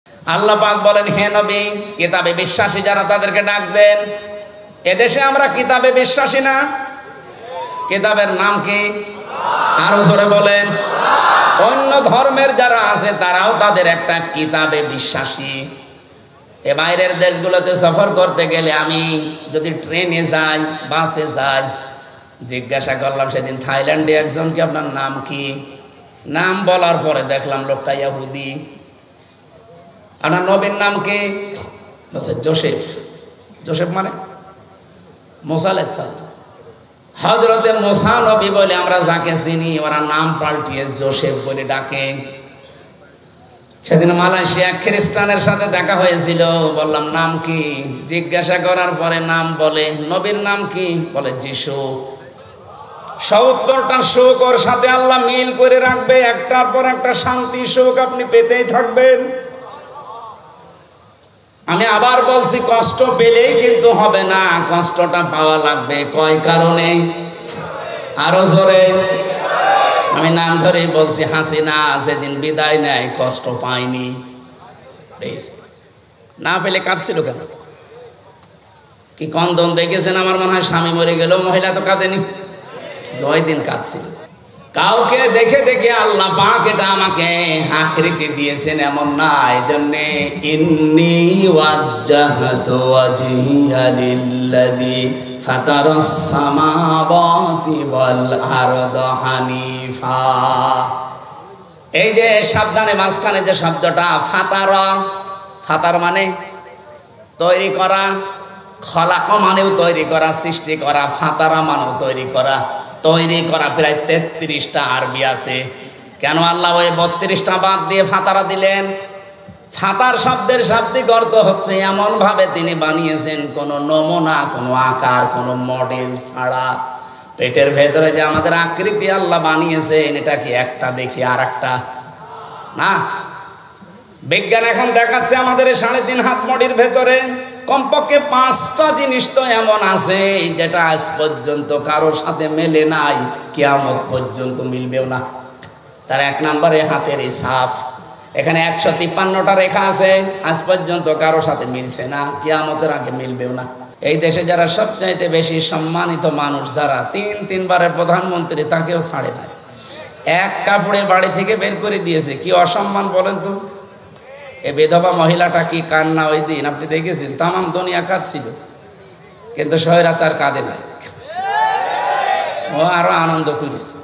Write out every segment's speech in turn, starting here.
আল্লাহ পাক বলেন, হে নবী, কিতাবে বিশ্বাসী যারা তাদেরকে ডাক দেন। এদেশে আমরা কিতাবে বিশ্বাসী না? কিতাবের নাম কি? আরো জোরে বলেন। অন্য ধর্মের যারা আছে তারাও তাদের একটা কিতাবে বিশ্বাসী। এ বাইরের দেশগুলোতে সফর করতে গেলে আমি যদি ট্রেনে যাই, বাসে যাই, জিজ্ঞাসা করলাম সেদিন থাইল্যান্ডে একজনকে, আপনার নাম কি? নাম বলার পরে দেখলাম লোকটা ইহুদি। আপনার নবীর নাম কি? বলছে জোসেফ। জোসেফ মানে মুসা আলাইহিস সালাম। হযরতে মুসা নবী বলে আমরা যাকে চিনি, ওরা নাম পাল্টিয়ে জোসেফ বলে ডাকে। সেদিন মালয়েশিয়া খ্রিস্টানের সাথে দেখা হয়েছিল, বললাম নাম কি? জিজ্ঞাসা করার পরে নাম বলে। নবীর নাম কি? বলে যিশু। 70টা সুখ ওর সাথে আল্লাহ মিল করে রাখবে, একটার পর একটা শান্তি সুখ আপনি পেতেই থাকবেন। আমি আবার বলছি, কষ্ট পেলেই কিন্তু হবে না, কষ্টটা পাওয়া লাগবে। কয় কারণে? আরো জোরে। আমি নাম ধরেই বলছি, হাসিনা যেদিন বিদায় নেয় কষ্ট পাইনি। না পেলে কাঁদছিল কেন? কি কন্দন দেখেছেন? আমার মনে হয় স্বামী মরে গেল, মহিলা তো কাঁদেনি, 2 দিন কাঁদছিল। কাউকে দেখে দেখে আল্লাহ পাক এটা আমাকে আকৃতি দিয়েছেন এমন না। এজন্য ইন্নী ওয়াজ্জাহতু ওয়াজহিয়া লিল্লাযী ফাতারাস সামাওয়াতি ওয়াল আরদা হানিফা। এই যে সাবধানে মাঝখানে যে শব্দটা ফাতারা, ফাতার মানে তৈরি করা, খলাক মানেও তৈরি করা, সৃষ্টি করা, ফাতারা মানেও তৈরি করা। তৈরি করা প্রায় 33টা আরবি আছে। কেন আল্লাহ ওই 32টা বাদ দিয়ে ফাতারা দিলেন? ফাতার শব্দের শাব্দিক অর্থ হচ্ছে এমন ভাবে তিনি বানিয়েছেন কোনো নমুনা, কোনো আকার, কোনো মডেল ছাড়া। পেটের ভেতরে যে আমাদের আকৃতি আল্লাহ বানিয়েছেন, এটা কি একটা দেখি আর একটা না। বিজ্ঞান এখন দেখাচ্ছে আমাদের 3.5 হাত মডির ভেতরে কমপক্ষে 5টা জিনিস তো এমন আছে যেটা আজ পর্যন্ত কারোর সাথে মেলে নাই, কিয়ামত পর্যন্ত মিলবেও না। তার 1 নম্বরে হাতের এই ছাপ। এখানে 153টা রেখা আছে, আজ পর্যন্ত কারোর সাথে মিলছে না, কিয়ামতের আগে মিলবেও না। এই দেশে যারা সবচাইতে বেশি সম্মানিত মানুষ, যারা 3 বারের প্রধানমন্ত্রী, তাকেও ছাড়ে নাই। এক কাপড়ে বাড়ি থেকে বের করে দিয়েছে। কি অসম্মান বলেন তো! এই বিধবা মহিলাটা কি কান্না ওই দিন আপনি দেখেছেন? তামাম দুনিয়া কাঁদছিল, কিন্তু স্বৈরাচার কাঁদে নাই। ও আরো আনন্দ করেছে।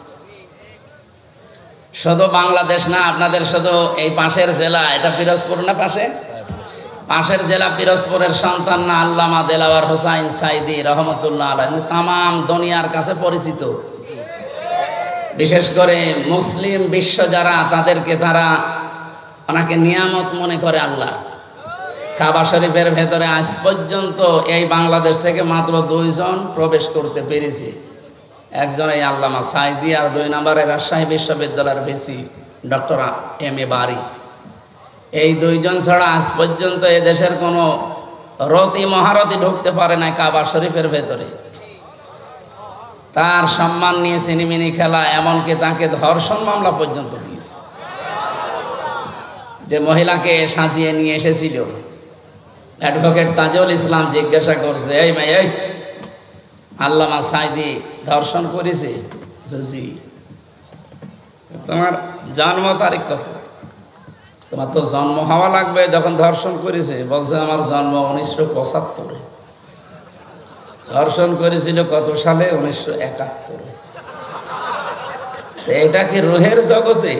শুধু বাংলাদেশ না, আপনাদের শুধু এই পাশের জেলা, এটা পিরোজপুর না, পাশের জেলা পিরোজপুরের সন্তান না আল্লামা দেলাওয়ার হোসাইন সাইদি রহমতুল্লাহ আলাইহি, তামাম দুনিয়ার কাছে পরিচিত। বিশেষ করে মুসলিম বিশ্ব যারা, তাদেরকে তারা ওনাকে নিয়ামত মনে করে আল্লাহ। কাবা শরীফের ভেতরে আজ পর্যন্ত এই বাংলাদেশ থেকে মাত্র 2 জন প্রবেশ করতে পেরেছে। একজন এই আল্লামা সাইদি, আর 2 নম্বরে রাজশাহী বিশ্ববিদ্যালয়ের ভিসি ডক্টর এম এ বারি। এই 2 জন ছাড়া আজ পর্যন্ত এই দেশের কোনো রতি মহারতি ঢুকতে পারে না কাবা শরীফের ভেতরে। তার সম্মান নিয়ে সিনেমিনি খেলা, এমনকি তাকে ধর্ষণ মামলা পর্যন্ত দিয়েছে। যে মহিলাকে সাজিয়ে নিয়ে এসেছিল, অ্যাডভোকেট তাজুল ইসলাম জিজ্ঞাসা করছে, এই মেয়ে, এই আল্লামা সাইদি ধর্ষণ করেছে? জি। তোমার জন্ম তারিখ কত? তোমার তো জন্ম হওয়া লাগবে যখন ধর্ষণ করেছে। বলছে আমার জন্ম 1975। ধর্ষণ করেছিল কত সালে? 1971। এটা কি রুহের জগতে?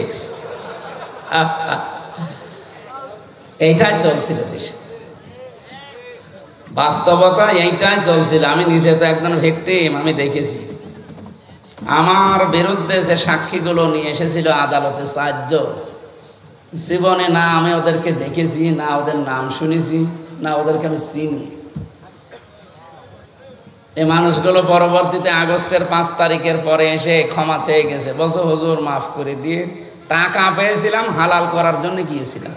এইটাই চলছিল দেশে, বাস্তবতা এইটাই চলছিল। আমি নিজে তো একজন ভিকটিম, আমি দেখেছি। আমার বিরুদ্ধে যে সাক্ষীগুলো নিয়ে এসেছিল আদালতে 4 জন, জীবনে না আমি ওদেরকে দেখেছি, না ওদের নাম শুনেছি, না ওদেরকে আমি চিনি। এই মানুষগুলো পরবর্তীতে আগস্টের 5 তারিখের পরে এসে ক্ষমা চেয়ে গেছে, বলছো হুজুর মাফ করে দিয়ে, টাকা পেয়েছিলাম, হালাল করার জন্য গিয়েছিলাম।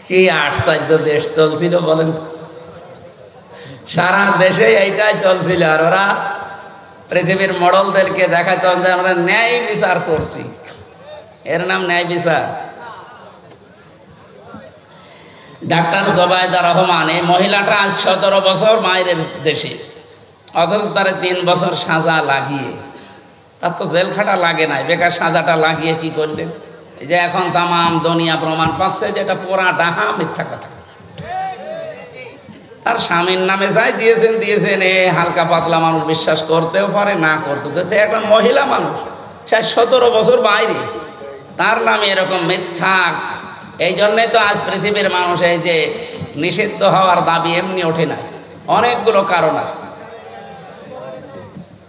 কি আশ্চর্য দেশ চলছিল বলেন। সারা দেশে এইটাই চলছিল। আর ওরা পৃথিবীর মডেলদেরকে দেখাতো যে আমরা ন্যায় বিচার করছি। এর নাম ন্যায় বিচার? ডাক্তার জোবাইদা রহমান, এই মহিলাটা আজ 17 বছর মায়ের দেশে, অথচ তার 3 বছর সাজা লাগিয়ে, তার তো জেল খাটা লাগে নাই, বেকার সাজাটা লাগিয়ে কি করলেন? এই যে এখন তামাম দুনিয়া প্রমাণ পাচ্ছে যে এটা পুরা ডাহা মিথ্যা কথা। তার স্বামীর নামে যাই দিয়েছেন এ হালকা পাতলা মানুষ বিশ্বাস করতেও পারে, না করতে, তো একটা মহিলা মানুষ, সে 17 বছর বাইরে, তার নামে এরকম মিথ্যা। এই জন্যই তো আজ পৃথিবীর মানুষ এই যে নিষিদ্ধ হওয়ার দাবি এমনি ওঠে নাই, অনেকগুলো কারণ আছে।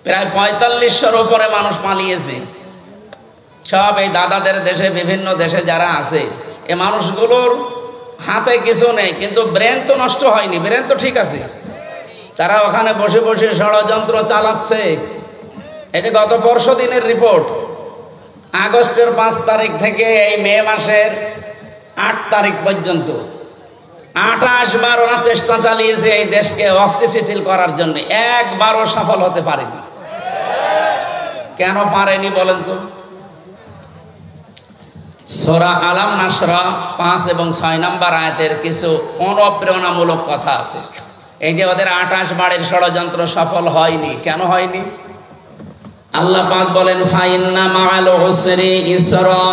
প্রায় 4500-র উপরে মানুষ পালিয়েছে, সব এই দাদাদের দেশে, বিভিন্ন দেশে যারা আছে, এই মানুষগুলোর হাতে কিছু নেই, কিন্তু ব্রেন তো নষ্ট হয়নি, ব্রেন তো ঠিক আছে। তারা ওখানে বসে বসে ষড়যন্ত্র চালাচ্ছে। এটা গত পরশু দিনের রিপোর্ট, আগস্টের 5 তারিখ থেকে এই মে মাসের 8 তারিখ পর্যন্ত 28 বার ওরা চেষ্টা চালিয়েছে এই দেশকে অস্থিতিশীল করার জন্য, একবারও সফল হতে পারেনি। কেন পারেনি বলেন তো? সূরা আলাম নাসরা 5 এবং 6 নম্বর আয়াতের কিছু অনুপ্রেরণামূলক কথা আছে। এই যে ওদের 28 বারের ষড়যন্ত্র সফল হয়নি, কেন হয়নি? আল্লাহ পাক বলেন, ফাইন্না মাআল উসরি ইসরা,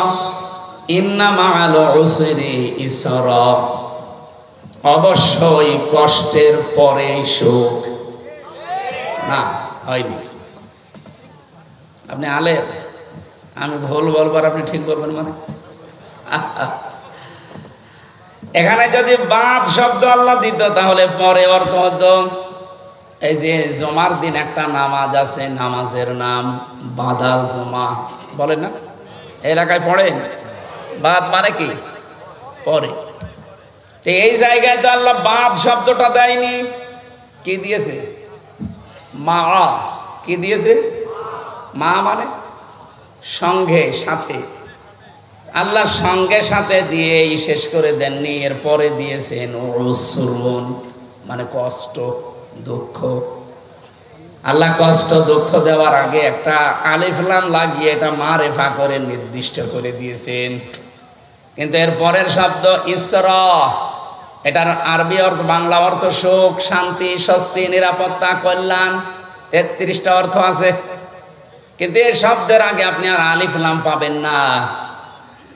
ইন্না মাআল উসরি ইসরা, অবশ্যই কষ্টের পরে সুখ। না, হয়নি। আপনি আলে, আমি ভুল বলবার আপনি ঠিক বলবেন মানে? এখানে যদি বাদ শব্দ আল্লাহ দিত তাহলে পরে অর্থ হতো, এই যে জমার দিন একটা নামাজ আছে, নামাজের নাম বাদাল জমা, বলেন না? এলাকায় পড়েন, বাদ মানে কি? পরে। তো এই জায়গায় তো আল্লাহ বাদ শব্দটা দেয়নি, কি দিয়েছে? মা। কি দিয়েছে? মা মানে সঙ্গে, সাথে। আল্লাহ সঙ্গে সাথে দিয়ে শেষ করে দেননি, এরপরে দিয়েছেন উসরুন, মানে কষ্ট, দুঃখ। আল্লাহ কষ্ট দুঃখ দেওয়ার আগে একটা আলিফ লাম লাগিয়ে এটা মারেফা করে নির্দিষ্ট করে দিয়েছেন। কিন্তু এর পরের শব্দ ইসরা, এটার আরবি অর্থ, বাংলা অর্থ সুখ, শান্তি, স্বস্তি, নিরাপত্তা, কল্যাণ, 33টা অর্থ আছে। কিন্তু এই শব্দের আগে আপনি আর আলিফ লাম পাবেন না।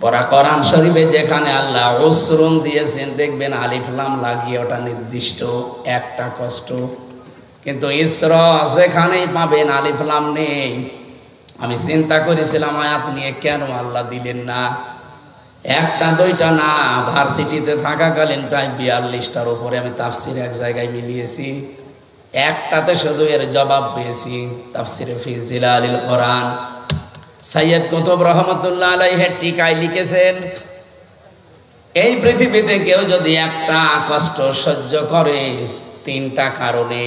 পরা কোরআন শরীফে যেখানে আল্লাহ উসরুন দিয়েছেন, দেখবেন আলিফ লাম লাগিয়ে ওটা নির্দিষ্ট একটা কষ্ট। কিন্তু ইসরা যেখানেই পাবেন আলিফ লাম নেই। আমি চিন্তা করেছিলাম আয়াত নিয়ে, কেন আল্লাহ দিলেন না? একটা দুইটা না, ভার্সিটিতে থাকাকালীন প্রায় 42টার উপরে আমি তাফসির এক জায়গায় মিলিয়েছি, একটাতে শুধু এর জবাব পেয়েছি। তাফসিরে ফি জিলালিল কোরআন সৈয়দ কুতুব রহমতুল্লাহ আলাইহি টিকায় লিখেছেন, এই পৃথিবীতে কেউ যদি একটা কষ্ট সহ্য করে 3টা কারণে।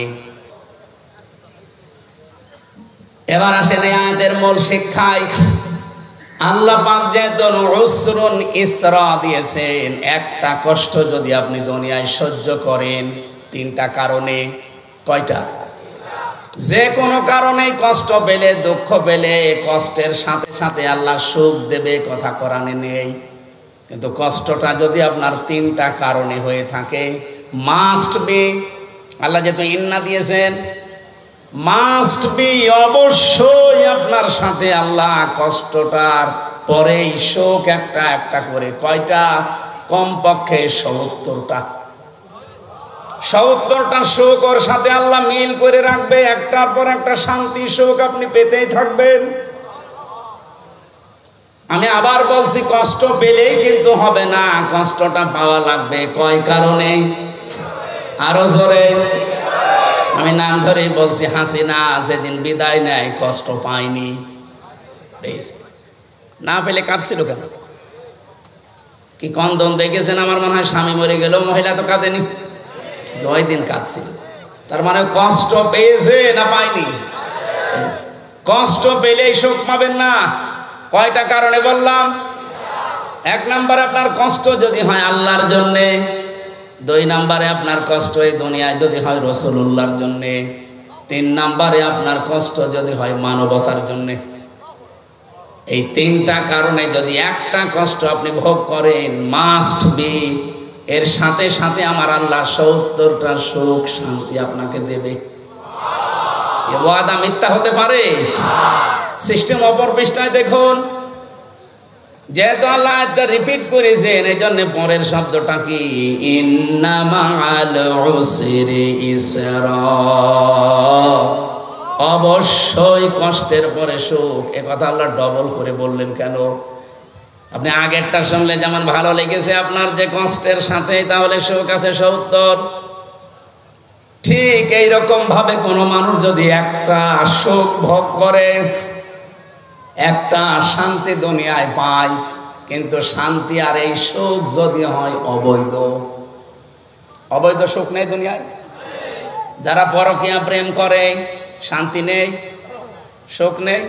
এবার আসেন এই আয়াতের মূল শিক্ষায়। আল্লাহ পাক যেহেতু উসরুন ইসরা দিয়েছেন, একটা কষ্ট যদি আপনি দুনিয়ায় সহ্য করেন 3টা কারণে। কয়টা? যে কোনো কারণে কষ্ট পেলে, দুঃখ পেলে, কষ্টের সাথে সাথে আল্লাহ সুখ দেবে, কথা কোরআনে নেই। কিন্তু কষ্টটা যদি আপনার 3টা কারণে হয়ে থাকে, মাস্ট বি, আল্লাহ যেহেতু ইন্না দিয়েছেন, মাস্ট বি, অবশ্যই আপনার সাথে আল্লাহ কষ্টটার পরেই সুখ একটা একটা করে। কয়টা? কমপক্ষে 70টা। 70টা সুখ ওর সাথে আল্লাহ মিল করে রাখবে, একটার পর একটা শান্তি সুখ আপনি পেতেই থাকবেন। আমি আবার বলছি, কষ্ট পেলেই কিন্তু হবে না, কষ্টটা পাওয়া লাগবে। কয় কারণে? আরো জোরে। আমি নাম ধরেই বলছি, হাসিনা যেদিন বিদায় নেয় কষ্ট পায়নি, না পেলে কাঁদছিল কেন? কি কন্দন দেখেছেন? আমার মনে হয় স্বামী মরে গেল, মহিলা তো কাঁদেনি, 2 দিন কাঁদছিল। তার মানে কষ্ট পেয়েছে না পায়নি? কষ্ট পেলেই সুখ পাবেন না। কয়টা কারণে বললাম? 1 নম্বরে আপনার কষ্ট যদি হয় আল্লাহর জন্যে, 2 নম্বরে আপনার কষ্ট এই দুনিয়ায় যদি হয় রাসূলুল্লাহর জন্যে, 3 নম্বরে আপনার কষ্ট যদি হয় মানবতার জন্যে। এই 3টা কারণে যদি একটা কষ্ট আপনি ভোগ করেন, মাস্ট বি এর সাথে সাথে আমার আল্লাহ 70টা সুখ শান্তি আপনাকে দেবে। এ ওয়াদা মিথ্যা হতে পারে? সিস্টেম অপর পৃষ্ঠায় দেখুন, যেহেতু আল্লাহ এটা রিপিট করেছেন এই জন্য পরের শব্দটা কি, ইন্না মাআল উসরি ইসরা, অবশ্যই কষ্টের পরে সুখ। এ কথা আল্লাহ ডবল করে বললেন কেন? আপনি আগেরটা শুনলে যেমন ভালো লেগেছে আপনার যে কষ্টের সাথে, তাহলে সুখ আছে 70। ঠিক এইরকম ভাবে কোন মানুষ যদি একটা সুখ ভোগ করে, একটা শান্তি দুনিয়ায় পায়, কিন্তু শান্তি আর এই সুখ যদি হয় অবৈধ, অবৈধ সুখ নেই দুনিয়ায়। যারা পরকীয়া প্রেম করে শান্তি নেই, সুখ নেই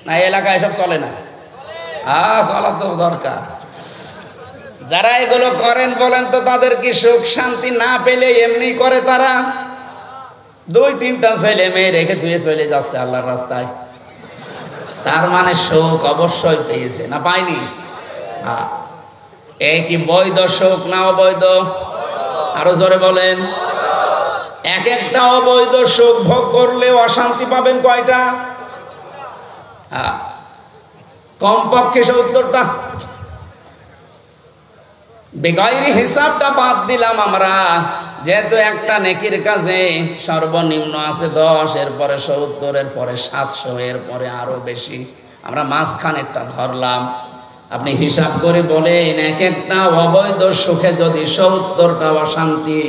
না? এলাকায় এসব চলে না? চলা তো দরকার। যারা এগুলো করেন বলেন তো তাদের কি সুখ শান্তি না পেলে এমনি করে তারা? 2-3টা ছেলে মেয়ে রেখে ধুয়ে চলে যাচ্ছে আল্লাহর রাস্তায়, তার মানে সুখ অবশ্যই পেয়েছে না পায়নি? এই কি বৈধ সুখ না অবৈধ? আরো জোরে বলেন। এক একটা অবৈধ সুখ ভোগ করলে অশান্তি পাবেন কয়টা? কমপক্ষে 70টা। বেগাইরি হিসাবটা বাদ দিলাম আমরা, যেহেতু একটা নেকির কাজে সর্বনিম্ন আছে 10, এরপরে 70, এরপরে 700, এরপরে আরো বেশি, আমরা মাঝখানেরটা ধরলাম। আপনি হিসাব করে বলেন এক একটা অবৈধ সুখে যদি 70টা অশান্তি,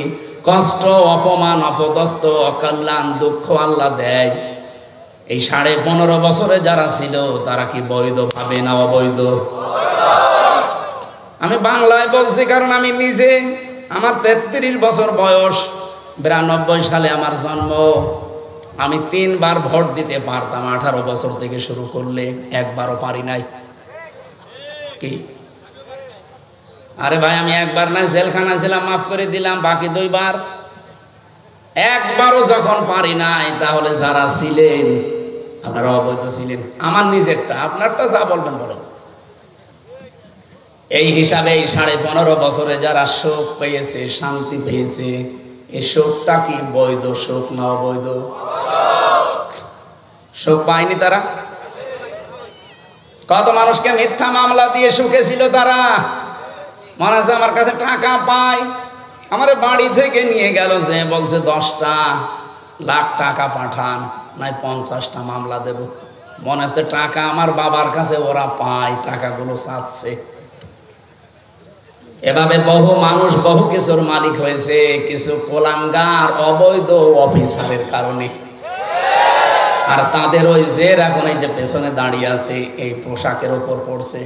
কষ্ট, অপমান, অপদস্থ, অকল্যাণ, দুঃখ আল্লাহ দেয়, এই 15.5 বছরে যারা ছিল তারা কি বৈধ ভাবে না অবৈধ? আমি বাংলায় বলছি কারণ আমি নিজে, আমার 33 বছর বয়স, 92 সালে আমার জন্ম। আমি 3 বার ভোট দিতে পারতাম 18 বছর থেকে শুরু করলে, একবারও পারি নাই। কি? আরে ভাই আমি একবার না জেলখানা ছিলাম, মাফ করে দিলাম, বাকি 2 বার। একবারও যখন পারি নাই, তাহলে যারা ছিলেন আপনারা অবৈধ ছিলেন। আমার নিজেরটা, আপনারটা যা বলবেন বলেন। এই হিসাবে এই 15.5 বছরে যারা সুখ পেয়েছে, শান্তি পেয়েছে, এই সুখটা কি বৈধ সুখ না অবৈধ? সুখ পায়নি তারা। কত মানুষকে মিথ্যা মামলা দিয়ে সুখে ছিল তারা। মনে আছে আমার কাছে টাকা পায়, আমার বাড়ি থেকে নিয়ে গেল, যে বলছে 10টা লাখ টাকা পাঠান, নাই 50টা মামলা দেব। মনে আছে টাকা আমার বাবার কাছে ওরা পায়, টাকাগুলো চাচ্ছে। এভাবে বহু মানুষ বহু কিছুর মালিক হয়েছে, কিছু কোলাঙ্গার অবৈধ অফিসারের কারণে। আর তাদের ওই জের এখন এই যে পেছনে দাঁড়িয়ে আছে, এই পোশাকের উপর পড়ছে।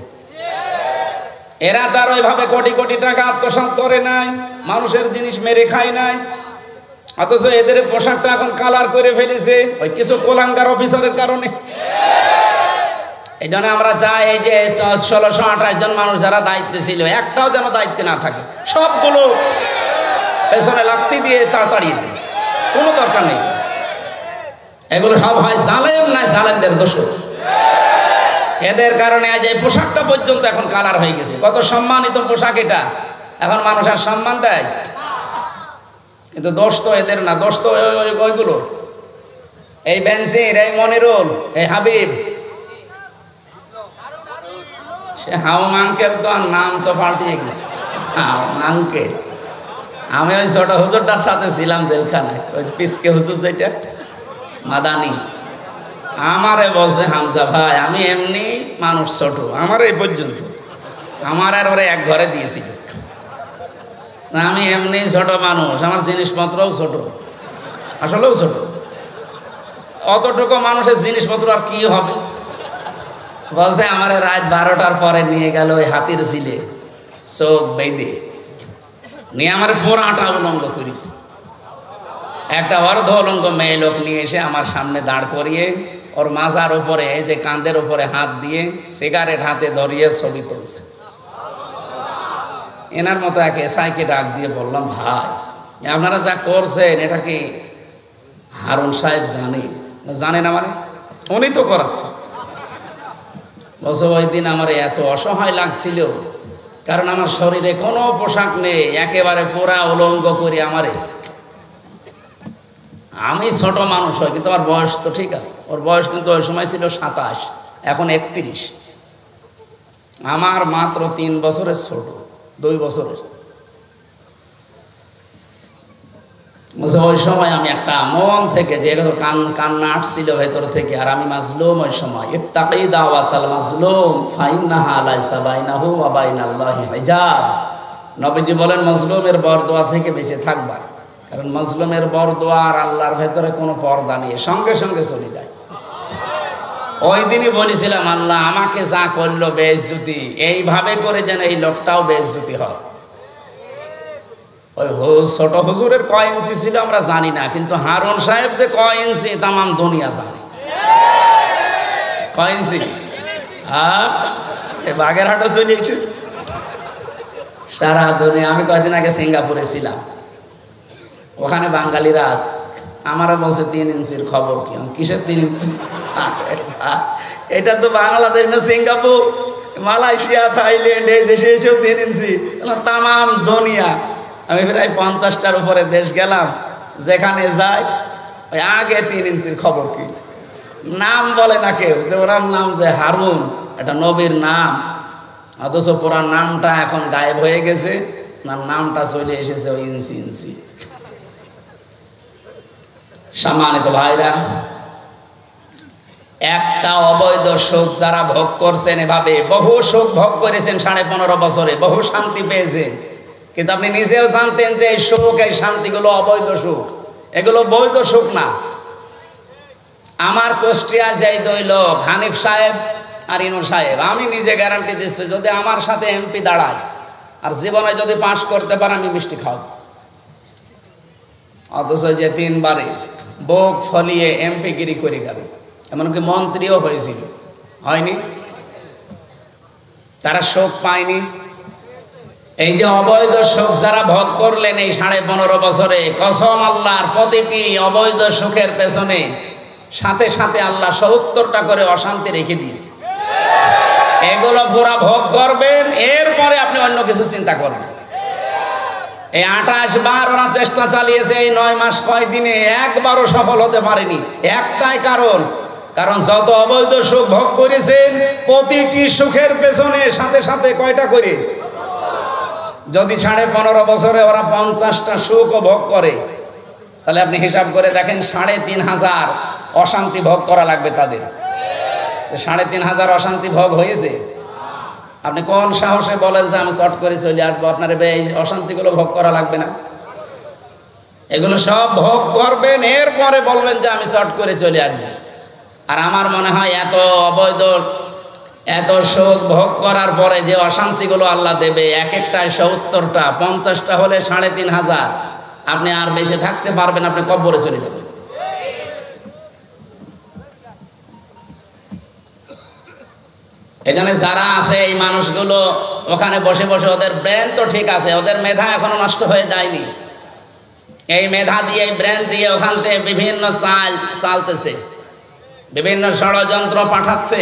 এরা তার ওইভাবে কোটি কোটি টাকা আত্মসাৎ করে নাই, মানুষের জিনিস মেরে খায় নাই, অথচ এদের পোশাকটা এখন কালার করে ফেলেছে ওই কিছু কোলাঙ্গার অফিসারের কারণে। এই জন্য আমরা চাই এই যে 1628 জন মানুষ যারা দায়িত্বে ছিল, একটাও যেন দায়িত্বে না থাকে, সবগুলো পেছনে লাথি দিয়ে তাড়াতাড়ি দেবে, কোনো দরকার নেই। এগুলো সব হয় জালেম, না জালেমদের দোষ। এদের কারণে আজ এই পোশাকটা পর্যন্ত এখন কালার হয়ে গেছে। কত সম্মানিত পোশাক এটা, এখন মানুষ আর সম্মান দেয়। কিন্তু দোষ তো এদের না, দোষ তো ওইগুলো, এই বেনজির, এই মনিরুল, এই হাবিব, সে হাউং আঙ্কেল তো আর নাম তো পাল্টিয়ে গেছে, হাউং আঙ্কেল। আমি ওই ছোট হুজুরটার সাথে ছিলাম জেলখানায়, ওই পিসকে হুজুর যেটা মাদানি, আমারে বলছে হামজা ভাই আমি এমনি মানুষ ছোট, আমার এই পর্যন্ত, আমার আর ওরা এক ঘরে দিয়েছিল, আমি এমনি ছোট মানুষ, আমার জিনিসপত্রও ছোট, আসলেও ছোট। অতটুকু মানুষের জিনিসপত্র আর কি হবে? বলছে আমার রাত 12টার পরে নিয়ে গেল ওই হাতির ঝিলে, চোখ বেঁধে নিয়ে আমার পুরাটা উলঙ্গ করিস। একটা অর্ধ উলঙ্গ মেয়ে লোক নিয়ে এসে আমার সামনে দাঁড় করিয়ে ওর মাজার উপরে, যে কাঁধের উপরে হাত দিয়ে সিগারেট হাতে ধরিয়ে ছবি তুলছে। এনার মতো এক এসআইকে ডাক দিয়ে বললাম, ভাই আপনারা যা করছেন এটা কি হারুন সাহেব জানে না? মানে উনি তো করাচ্ছে। বলছে ওই দিন আমার এত অসহায় লাগছিল, কারণ আমার শরীরে কোনো পোশাক নেই, একেবারে পুরা উলঙ্গ করি আমারে। আমি ছোট মানুষ হয়, কিন্তু আমার বয়স তো ঠিক আছে। ওর বয়স কিন্তু ওই সময় ছিল 27, এখন 31। আমার মাত্র 3 বছরের ছোট, 2 বছরের। ওই সময় আমি একটা মন থেকে যে কান্না আসছিল ভেতর থেকে, আর আমি মাজলুম ওই সময়। ইত্তাকি দাওয়াতাল মাজলুম ফাইন্নাহা লাইসা বাইনাহু ওয়া বাইনাল্লাহি হিজাব। নবীজি বলেন মাজলুমের বরদোয়া থেকে বেঁচে থাকবা, কারণ মাজলুমের বরদোয়া আর আল্লাহর ভেতরে কোনো পর্দা নেই, সঙ্গে সঙ্গে চলে যায়। ওই দিনই বলেছিলাম, আল্লাহ আমাকে যা করলো বেইজ্জতি, এইভাবে করে যেন এই লোকটাও বেইজ্জতি হয়। ওই ছোট হুজুরের কয় ইঞ্চি ছিল আমরা জানি না, কিন্তু হারুন সাহেব যে কয় ইঞ্চি তামাম দুনিয়া জানে। কয় ইঞ্চি? বাগেরহাটে চলে এসেছিস সারা দুনিয়া। আমি কয়েকদিন আগে সিঙ্গাপুরে ছিলাম, ওখানে বাঙালিরা আছে। আমারও বলছে 3 ইঞ্চির খবর কি? কিসের 3 ইঞ্চি? এটা তো বাংলাদেশ না, সিঙ্গাপুর, মালয়েশিয়া, থাইল্যান্ড, এই দেশে এসেও 3 ইঞ্চি। তামাম দুনিয়া। আমি প্রায় 50টার উপরে দেশ গেলাম, যেখানে যাই ওই আগে 3 ইঞ্চির খবর কি? নাম বলে না কেউ, যে ওনার নাম যে হারুন, এটা নবীর নাম, অথচ পুরা নামটা এখন গায়েব হয়ে গেছে, না নামটা চলে এসেছে ওই ইঞ্চি ইঞ্চি। সম্মানিত ভাইরা, একটা অবৈধ সুখ যারা ভোগ করছেন, এভাবে বহু সুখ ভোগ করেছেন 15.5 বছরে, বহু শান্তি পেয়েছেন, কিন্তু আপনি নিজেও জানতেন যে এই সুখ, এই শান্তিগুলো অবৈধ সুখ, এগুলো বৈধ সুখ না। আমার কুষ্টিয়া যেই 2 লোক, হানিফ সাহেব আর ইনু সাহেব, আমি নিজে গ্যারান্টি দিচ্ছি, যদি আমার সাথে এমপি দাঁড়ায় আর জীবনে যদি পাশ করতে পারে, আমি মিষ্টি খাওয়াবো। অথচ যে 3 বারে বুক ফলিয়ে এমপি গিরি করে গেল, এমনকি মন্ত্রীও হয়েছিল, হয়নি? তারা সুখ পায়নি। এই যে অবৈধ সুখ যারা ভোগ করলেন এই 15.5 বছরে, কসম আল্লাহর, প্রতিটি অবৈধ সুখের পেছনে সাথে সাথে আল্লাহ 70টা করে অশান্তি রেখে দিয়েছে। এগুলো পুরা ভোগ করবেন, এরপরে আপনি অন্য কিছু চিন্তা করবেন। এই 28 বার ওরা চেষ্টা চালিয়েছে এই 9 মাস কয়দিনে, একবারও সফল হতে পারেনি। একটাই কারণ যত অবৈধ সুখ ভোগ করেছেন, প্রতিটি সুখের পেছনে সাথে সাথে কয়টা করে? যদি 15.5 বছরে ওরা 50টা সুখও ভোগ করে, তাহলে আপনি হিসাব করে দেখেন 3,500 অশান্তি ভোগ করা লাগবে তাদের। 3,500 অশান্তি ভোগ হয়েছে। আপনি কোন সাহসে বলেন যে আমি চট করে চলে আসবো? আপনার এই অশান্তিগুলো ভোগ করা লাগবে না? এগুলো সব ভোগ করবেন, এরপরে বলবেন যে আমি চট করে চলে আসবো। আর আমার মনে হয় এত সুখ ভোগ করার পরে যে অশান্তিগুলো আল্লাহ দেবে, এক একটায় 70টা, 50টা হলে 3,500, আপনি আর বেঁচে থাকতে পারবেন, আপনি কবরে চলে যাবেন। এখানে যারা আছে এই মানুষগুলো ওখানে বসে বসে, ওদের ব্রেন তো ঠিক আছে, ওদের মেধা এখনো নষ্ট হয়ে যায়নি। এই মেধা দিয়ে, এই ব্রেন দিয়ে ওখান থেকে বিভিন্ন চালতেছে, বিভিন্ন ষড়যন্ত্র পাঠাচ্ছে।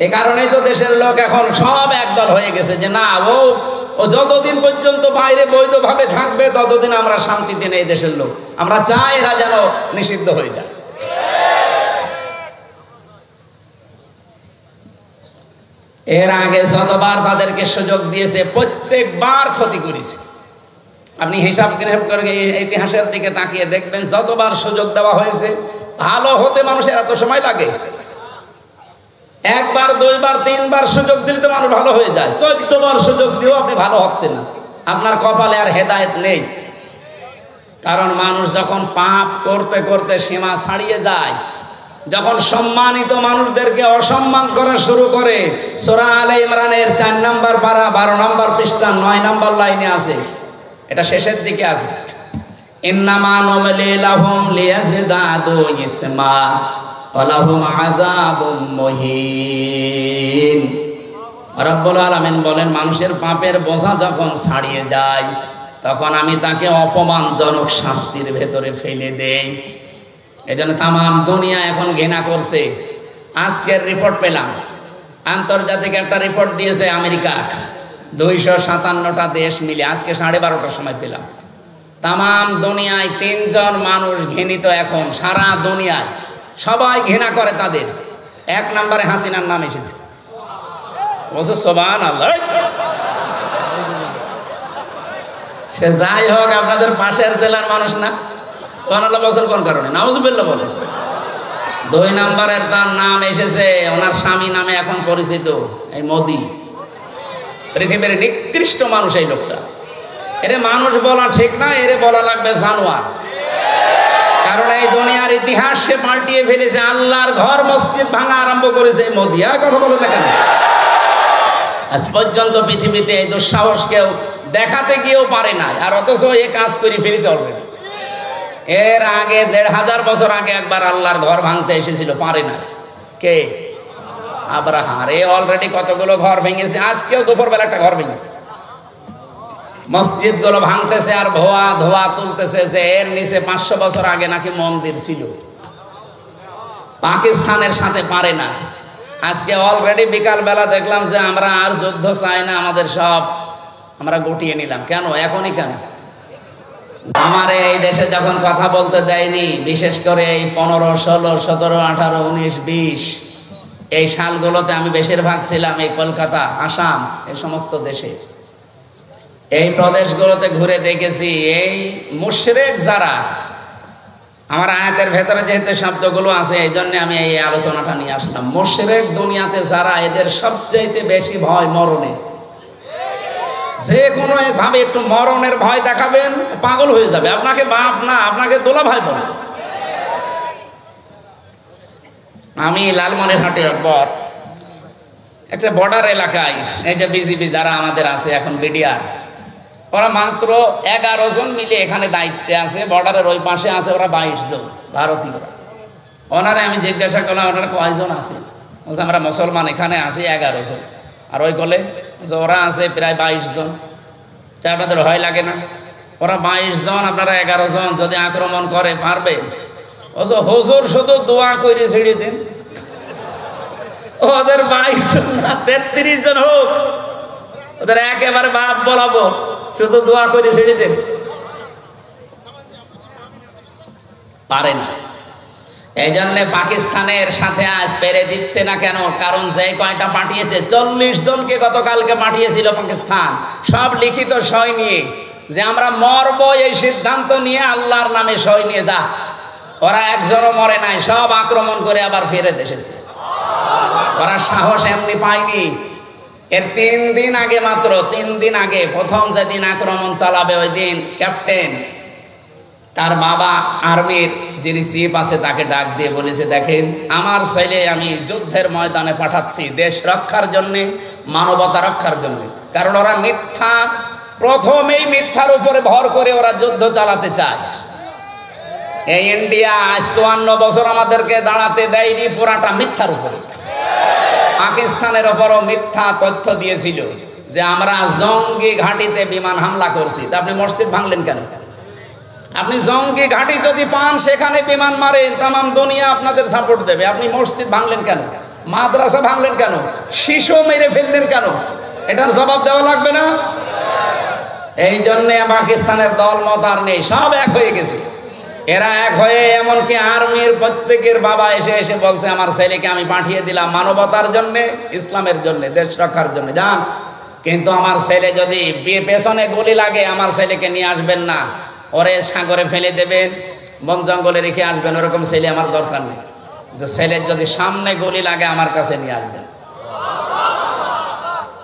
এ কারণেই তো দেশের লোক এখন সব একদল হয়ে গেছে যে না, ও যতদিন পর্যন্ত বাইরে বৈধভাবে থাকবে ততদিন আমরা শান্তিতে নেই। দেশের লোক আমরা চাই এরা যেন নিষিদ্ধ হয়ে যায়। এর আগে যতবার তাদেরকে সুযোগ দিয়েছে, প্রত্যেকবার ক্ষতি করেছে। আপনি হিসাব করে ইতিহাসের দিকে তাকিয়ে দেখবেন, যতবার সুযোগ দেওয়া হয়েছে, ভালো হতে মানুষের এত সময় লাগে? 1 বার 2 বার 3 বার সুযোগ দিলে তো মানুষ ভালো হয়ে যায়। 14 বার সুযোগ দিয়েও আপনি ভালো হচ্ছে না, আপনার কপালে আর হেদায়েত নেই। কারণ মানুষ যখন পাপ করতে করতে সীমা ছাড়িয়ে যায়, যখন সম্মানিত মানুষদেরকে অসম্মান করা শুরু করে, সূরা আলে ইমরানের 4 নম্বর পারা 12 নম্বর পৃষ্ঠা 9 নম্বর লাইনে আছে, এটা শেষের দিকে আছে, ইন্নামা নুমলি লাহুম লিয়াজদাদু ইসমা ওয়া লাহুম আযাবুম মুহিন। রব্বুল আলামিন বলেন, মানুষের পাপের বোঝা যখন ছাড়িয়ে যায়, তখন আমি তাকে অপমানজনক শাস্তির ভেতরে ফেলে দেই। এজন্য তামাম দুনিয়া এখন ঘৃণা করছে। আজকের রিপোর্ট পেলাম, আন্তর্জাতিক একটা রিপোর্ট দিয়েছে আমেরিকা, 257টা দেশ মিলে আজকে 12:30টার সময় পেলাম। তামাম দুনিয়ায় 3 জন মানুষ ঘৃণিত এখন সারা দুনিয়ায়, সবাই ঘৃণা করে তাদের। 1 নম্বরে হাসিনার নাম এসেছে। বলছো সুবহানাল্লাহ। সে যাই হোক, আপনাদের পাশের জেলার মানুষ না? সুবহানাল্লাহ বলছেন কোন কারণে? নাউজুবিল্লাহ বলে। 2 নম্বরের তার নাম এসেছে, ওনার স্বামী নামে এখন পরিচিত, এই মোদি। পৃথিবীর নিকৃষ্ট মানুষ এই লোকটা। এরে মানুষ বলা ঠিক না, এরে বলা লাগবে জানোয়ার। কারণ এই দুনিয়ার ইতিহাস সে পাল্টিয়ে ফেলেছে। আল্লাহর ঘর মসজিদ ভাঙা আরম্ভ করেছে এই মোদি। আর কথা বলে না কেন? আজ পর্যন্ত পৃথিবীতে এই দুঃসাহস কেউ দেখাতে গিয়েও পারে নাই, আর অথচ এ কাজ করে ফেলেছে অলরেডি। এর আগে 1500 বছর আগে একবার আল্লাহর ঘর ভাঙতে এসেছিল, পারে নাই। কে? আব্রাহা। রে অলরেডি কতগুলো ঘর ভেঙেছে। আজকেও দুপুরবেলা একটা ঘর ভেঙেছে। মসজিদ গুলো ভাঙতেছে আর ধোয়া তুলতেছে যে এর নিচে 500 বছর আগে নাকি মন্দির ছিল। পাকিস্তানের সাথে পারে না। আজকে অলরেডি বিকাল বেলা দেখলাম যে আমরা আর যুদ্ধ চাই না, আমাদের সব আমরা গুটিয়ে নিলাম। কেন? এখনই কেন? আমার এই দেশে যখন কথা বলতে দেয়নি, বিশেষ করে এই 15, 16, 17, 18, 19, 20 এই সালগুলোতে আমি বেশিরভাগ ছিলাম এই কলকাতা, আসাম, এই সমস্ত দেশে। এই প্রদেশগুলোতে ঘুরে দেখেছি এই মুশরিক যারা, আমার আয়াতের ভেতরে যেহেতু শব্দগুলো আছে এই জন্য আমি এই আলোচনাটা নিয়ে আসলাম। মুশরিক দুনিয়াতে যারা, এদের সবচাইতে বেশি ভয় মরণে। যে কোনো ভাবে একটু মরণের ভয় দেখাবেন, পাগল হয়ে যাবে। আপনাকে বাপ না, আপনাকে দোলা ভাই বলবে। আমি লালমনিরহাটে একবার একটা বর্ডার এলাকায়, এই যে বিজিবি যারা আমাদের আছে এখন, বিডিআর, ওরা মাত্র 11 জন মিলে এখানে দায়িত্বে আছে। বর্ডারের ওই পাশে আছে ওরা 22 জন ভারতীয়রা। ওনারে আমি জিজ্ঞাসা করলাম ওনারা কয়জন আছে? বলছে আমরা মুসলমান এখানে আছি 11 জন। আর ওই কলে ওরা আছে প্রায় 22 জন। তা আপনাদের ভয় লাগে না? ওরা 22 জন, আপনারা 11 জন, যদি আক্রমণ করে পারবে? হুজুর শুধু দোয়া করে ছেড়ে দিন, ওদের 22 জন না 33 জন হোক, ওদের একেবারে বাপ বলাবো, শুধু দোয়া করে ছেড়ে দিন। পারে না। এই জন্য পাকিস্তানের সাথে আজ পেরে দিচ্ছে না কেন? কারণ যে কয়টা পাঠিয়েছে, 40 জনকে গতকালকে পাঠিয়েছিল পাকিস্তান, সব লিখিত সই নিয়ে যে আমরা মরবো এই সিদ্ধান্ত নিয়ে আল্লাহর নামে সই নিয়ে যা। ওরা একজনও মরে নাই, সব আক্রমণ করে আবার ফেরত এসেছে। ওরা সাহস এমনি পায়নি। এর 3 দিন আগে, মাত্র 3 দিন আগে, প্রথম যেদিন আক্রমণ চালাবে ওই দিন ক্যাপ্টেন তার বাবা আর্মির যিনি চিফ আছে তাকে ডাক দিয়ে বলেছে, দেখেন আমার ছেলে আমি যুদ্ধের ময়দানে পাঠাচ্ছি দেশ রক্ষার জন্য, মানবতা রক্ষার জন্য। কারণ ওরা মিথ্যা, প্রথমেই মিথ্যার উপরে ভর করে ওরা যুদ্ধ চালাতে চায়। এই ইন্ডিয়া 54 বছর আমাদেরকে দাঁড়াতে দেয়নি, পুরাটা মিথ্যার উপরে। পাকিস্তানের ওপরও মিথ্যা তথ্য দিয়েছিল যে আমরা জঙ্গি ঘাঁটিতে বিমান হামলা করছি। তা আপনি মসজিদ ভাঙলেন কেন? আপনি জঙ্গি ঘাঁটি যদি পান সেখানে বিমান মারেন, তামাম দুনিয়া আপনাদের সাপোর্ট দেবে। আপনি মসজিদ ভাঙলেন কেন? মাদ্রাসা ভাঙলেন কেন? শিশু মেরে ফেললেন কেন? এটার জবাব দেওয়া লাগবে না? এই জন্যে পাকিস্তানের দল মত আর নেই, সব এক হয়ে গেছে। এরা এক হয়ে এমনকি আর্মির প্রত্যেকের বাবা এসে এসে বলছে আমার ছেলেকে আমি পাঠিয়ে দিলাম মানবতার জন্য, ইসলামের জন্য, দেশ রক্ষার জন্য, যান। কিন্তু আমার ছেলে যদি পেছনে গুলি লাগে আমার ছেলেকে নিয়ে আসবেন না, ওরে সাগরে ফেলে দেবেন, বন জঙ্গলে রেখে আসবেন, ওরকম ছেলে আমার দরকার নেই। ছেলের যদি সামনে গুলি লাগে আমার কাছে নিয়ে আসবেন।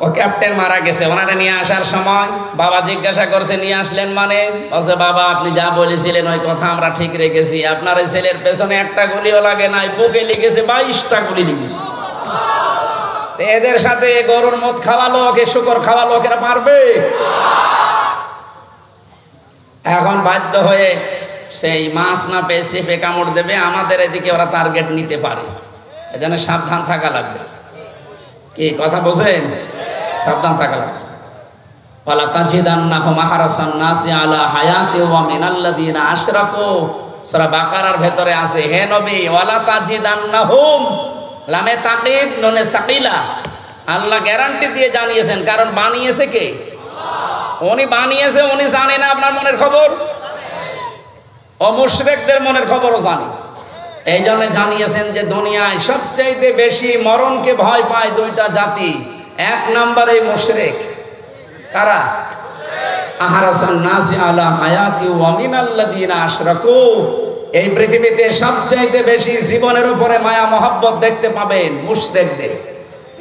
ও ক্যাপ্টেন মারা গেছে, ওনারা নিয়ে আসার সময় বাবা জিজ্ঞাসা করছে নিয়ে আসলেন মানে? বলছে বাবা আপনি যা বলেছিলেন ওই কথা আমরা ঠিক রেখেছি, আপনার এই ছেলের পেছনে একটা গুলিও লাগে নাই, বুকে লেগেছে 22টা গুলি লেগেছে। এদের সাথে গরুর মদ খাওয়ালো, ওকে শুকর খাওয়ালো, ওকেরা পারবে? এখন বাধ্য হয়ে সেই মাছ না পেয়ে চেপে কামড় দেবে, আমাদের এদিকে ওরা টার্গেট নিতে পারে। এজন্য সাবধান থাকা লাগবে। কি কথা বোঝেন? সাবধান থাকা লাগবে। ওয়ালা তাজিদান্নাহুম আহরাসান নাসি আলা হায়াতি ওয়া মিনাল্লাযিনা আশরাকু। সূরা বাকারার ভেতরে আছে, হে নবী ওয়ালা তাজিদান্নাহুম, লামে তাকিদ নুনে সাকিলা, আল্লাহ গ্যারান্টি দিয়ে জানিয়েছেন, কারণ বানিয়েছে কে? উনি বানিয়েছে, উনি জানে না আপনার মনের খবর? ও মুশরিকদের মনের খবরও জানে। এই জন্য জানিয়েছেন যে দুনিয়ায় সবচাইতে বেশি মরণকে ভয় পায় দুইটা জাতি। এক নম্বরে মুশরিক। কারা? আহরাসান নাসি আলা হায়াতি ওয়া মিনাল্লাযিনা আশরাকু। এই পৃথিবীতে সবচাইতে বেশি জীবনের উপরে মায়া মহব্বত দেখতে পাবেন মুশরিকদের।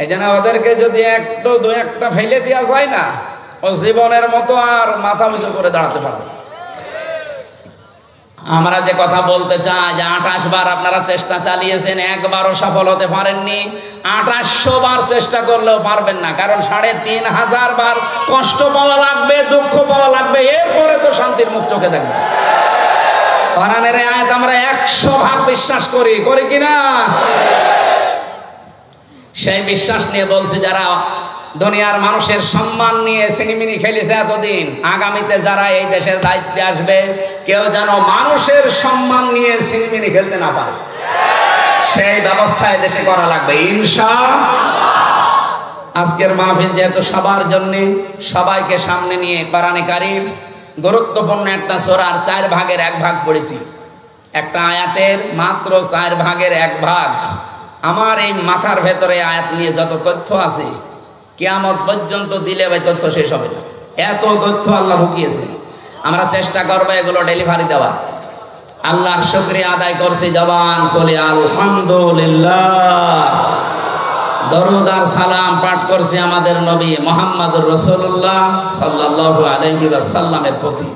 এই জন্য ওদেরকে যদি একটু দু একটা ফেলে দেওয়া যায় না, ও জীবনের মতো আর মাথা উঁচু করে দাঁড়াতে পারবে না। আমরা যে কথা বলতে চাই যে 28 বার আপনারা চেষ্টা চালিয়েছেন, একবারও সফল হতে পারেননি। 2800 বার চেষ্টা করলেও পারবেন না, কারণ 3500 বার কষ্ট পাওয়া লাগবে, দুঃখ পাওয়া লাগবে, এরপরে তো শান্তির মুখ চোখে দেখবেন। কোরআনের আয়াত আমরা 100% বিশ্বাস করি, করি কিনা? সেই বিশ্বাস নিয়ে বলছি, যারা দুনিয়ার মানুষের সম্মান নিয়ে সিনেমিনি খেলেছে এতদিন, আগামীতে যারা এই দেশের দায়িত্বে আসবে, কেউ যেন মানুষের সম্মান নিয়ে সিনেমিনি খেলতে না পারে, সেই ব্যবস্থায় দেশে করা লাগবে ইনশাআল্লাহ। আজকের মাহফিল যেহেতু সবার জন্য, সবাইকে সামনে নিয়ে কোরআনে কারীম গুরুত্বপূর্ণ একটা সূরার 4 ভাগের 1 ভাগ পড়েছি। একটা আয়াতের মাত্র 4 ভাগের 1 ভাগ। আমার এই মাথার ভেতরে আয়াত নিয়ে যত তথ্য আছে, কিয়ামত পর্যন্ত দিলে ভাই তথ্য শেষ হবে না, এত তথ্য আল্লাহ ঢুকিয়েছে। আমরা চেষ্টা করবো এগুলো ডেলিভারি দেওয়ার। আল্লাহর শুকরিয়া আদায় করছি, জবান খুলে আলহামদুলিল্লাহ। দরুদ আর সালাম পাঠ করছি আমাদের নবী মুহাম্মদুর রাসূলুল্লাহ সাল্লাল্লাহু আলাইহি ওয়াসাল্লামের প্রতি,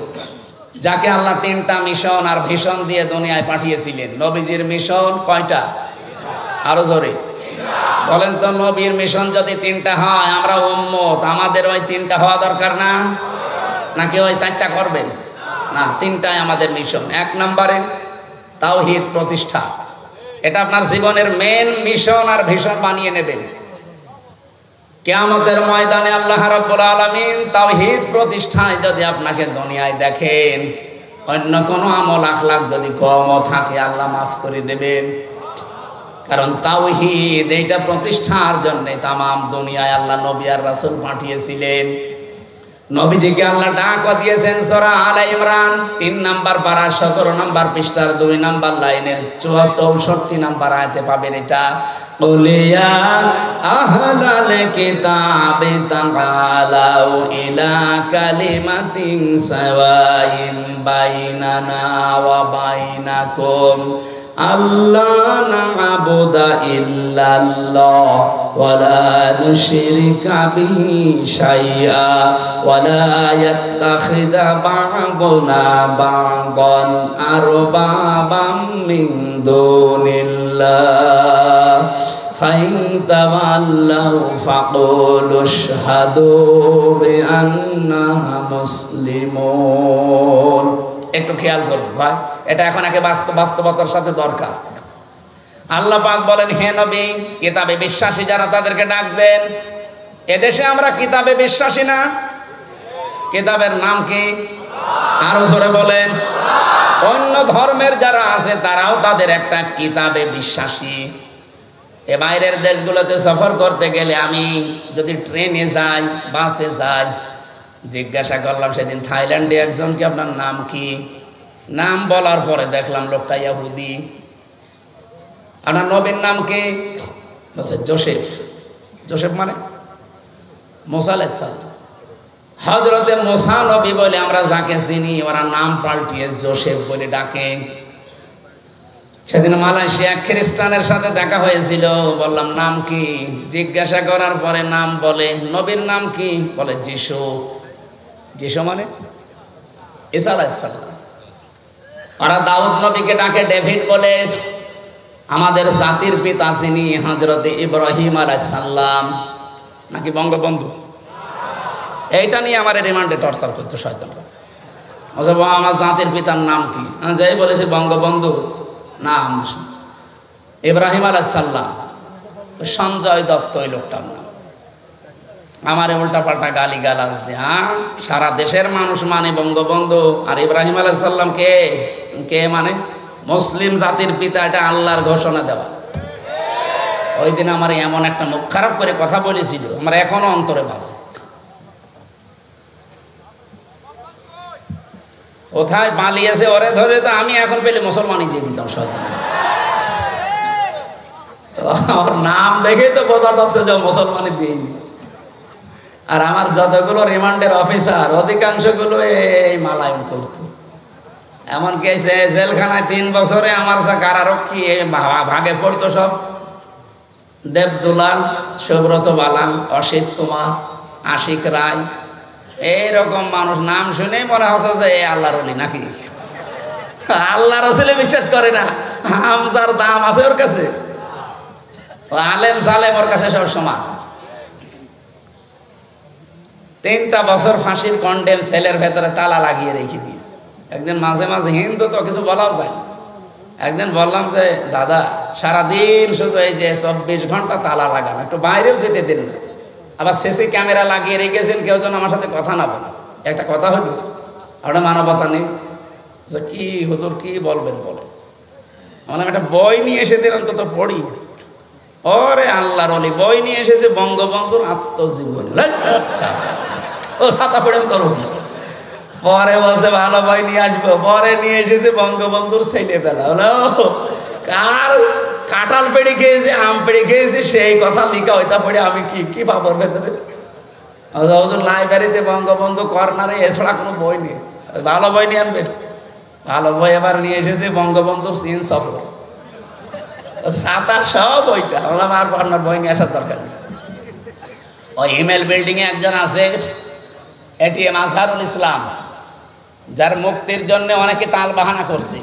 যাকে আল্লাহ 3টা মিশন আর ভিশন দিয়ে দুনিয়ায় পাঠিয়েছিলেন। নবীজির মিশন কয়টা? আরো জোরে বলেন তো। নবীর মিশন যদি 3টা হয়, আমরা উম্মত, আমাদের ওই 3টা হওয়া দরকার না? নাকি ওই 4টা করবেন? না, 3টাই আমাদের মিশন। 1 নম্বরে তাওহীদ প্রতিষ্ঠা। এটা আপনার জীবনের মেন মিশন আর ভিশন বানিয়ে নেবেন। কিয়ামতের ময়দানে আল্লাহ রাব্বুল আলামিন তাওহীদ প্রতিষ্ঠায় যদি আপনাকে দুনিয়ায় দেখেন, অন্য কোনো আমল আখলাক যদি কমও থাকে আল্লাহ মাফ করে দেবেন। কারণ তাওহীদ এইটা প্রতিষ্ঠার জন্য তামাম দুনিয়ায় আল্লাহ নবী আর রাসূল পাঠিয়েছিলেন। নবীজিকে আল্লাহ ডাক দিয়েছেন সূরা আলে ইমরান 3 নাম্বার পারা 17 নাম্বার পৃষ্ঠার 2 নাম্বার লাইনের 64 নাম্বার আয়াতে পাবেন এটা। কুলিয়া আহলাল কিতাবি তাআলাউ ইলা কালিমাতিন সাওয়াইন বাইনানা ওয়া বাইনাকুম আল্লাহ না'বুদা ইল্লাল্লাহ ওয়া লা নুশরিকা বিহি শাইআ ওয়া লা ইয়াত্তাখিযা বা'দুনা বা'দান আরবাবাম মিন দুনিল্লাহ ফাইন তাওয়াল্লাউ ফাকুলু আশহাদু বিআন্না মুসলিমুন। একটু খেয়াল করুন ভাই, এটা এখন একে বাস্তবতার সাথে দরকার। আল্লাহ পাক বলেন, হে নবী, কিতাবে বিশ্বাসী যারা তাদেরকে ডাক দেন। এদেশে আমরা কিতাবে বিশ্বাসী না? কিতাবের নাম কি? আরো জোরে বলেন। অন্য ধর্মের যারা আছে তারাও তাদের একটা কিতাবে বিশ্বাসী। এ বাইরের দেশগুলোতে সফর করতে গেলে, আমি যদি ট্রেনে যাই, বাসে যাই, জিজ্ঞাসা করলাম সেদিন থাইল্যান্ডে একজনকে, আপনার নাম কি? নাম বলার পরে দেখলাম লোকটা ইহুদি। আপনার নবীর নাম কি? বলছে জোসেফ। জোসেফ মানে মুসা আলাইহিস সালাম। হযরতে মুসা নবী বলে আমরা যাকে চিনি, ওরা নাম পাল্টিয়ে জোসেফ বলে ডাকে। সেদিন মালয়েশিয়া খ্রিস্টানের সাথে দেখা হয়েছিল, বললাম নাম কি? জিজ্ঞাসা করার পরে নাম বলে। নবীর নাম কি? বলে যিশু। যিশু মানে ঈসা আলাইহিস সালাম। ওরা দাউদ নবীকে ডাকে ডেভিড বলে। আমাদের জাতির পিতা যিনি, হযরতে ইব্রাহিম আলাইহিস সালাম। নাকি বঙ্গবন্ধু? এইটা নিয়ে আমার রিমান্ডে টর্চার করতো শয়তানরা। আচ্ছা, আমার জাতির পিতার নাম কি? যাই বলেছে বঙ্গবন্ধু। নাম ইব্রাহিম আলাইহিস সালাম। সঞ্জয় দত্ত ওই লোকটার নাম। আমারে উল্টা পাল্টা গালি গালাজ দিয়ে, সারা দেশের মানুষ মানে বঙ্গবন্ধু, আর ইব্রাহিম আলাইহিস সালাম কে? কে মানে মুসলিম জাতির পিতা। এটা আল্লাহর ঘোষণা দেওয়া। ওই দিন আমার এমন একটা মুখ খারাপ করে কথা বলেছিল, আমার এখনো অন্তরে বাজে। কোথায় পালিয়েছে ওরে ধরে তো আমি এখন পেলে মুসলমানই দিয়ে দিতাম শয়তান। ওর নাম দেখে তো বোঝা যাচ্ছে যে মুসলমানই দিইনি। আর আমার যতগুলো রিমান্ডের অফিসার অধিকাংশগুলো এই মালায়ন করত। এমনকি জেলখানায় 3 বছরে আমার কারারক্ষী ভাগে পড়তো সব দেবদুলাল, সুব্রত বালান, অসিত কুমার, আশিক রায়, এইরকম মানুষ নাম শুনে মনে হচ্ছে যে আল্লাহর ওলি নাকি। আল্লাহ রসুলে বিশ্বাস করে না, হামজার দাম আছে ওর কাছে, আলেম সালেম ওর কাছে সব সমান। 3টা বছর ফাঁসির কন্ডেম সেলের ভেতরে তালা লাগিয়ে রেখে দিয়েছে। একদিন মাঝে মাঝে হিন্দু তো কিছু বলাও যায় না, একদিন বললাম যে দাদা সারাদিন শুধু এই যে 24 ঘন্টা তালা লাগানো, একটু বাইরেও যেতে দিন না, আবার সিসি ক্যামেরা লাগিয়ে রেখেছেন, কেউ যেন আমার সাথে কথা না বলে। একটা কথা হলো আপনার মানবতা নেই যে কি হুজুর কি বলবেন বলে, মানে একটা বই নিয়ে এসে দিন অন্তত পড়ি। ওরে আল্লাহর ওলি বই নিয়ে এসেছে বঙ্গবন্ধুর আত্মজীবনী, ও ছাতা পড়ে করুন। পরে বলছে ভালো বই নিয়ে আসবো, পরে নিয়ে এসেছে বঙ্গবন্ধুর ছেলেবেলা। হলো কার কাঁঠাল পেড়ে খেয়েছে, আম পেড়ে খেয়েছে, সেই কথা লিখা হইতা পড়ে আমি কি পাবো ভেতরে। লাইব্রেরিতে বঙ্গবন্ধু কর্নারে এছাড়া কোনো বই নেই, ভালো বই নিয়ে আনবে। ভালো বই এবার নিয়ে এসেছে বঙ্গবন্ধুর চীন সফর, ছাতা সব ওইটা। বললাম আর কর্নার বই নিয়ে আসার দরকার নেই। ওই ইমেল বিল্ডিং এ একজন আছে এটিএম আজহারুল ইসলাম, যার মুক্তির জন্য অনেকে তাল বাহানা করছে।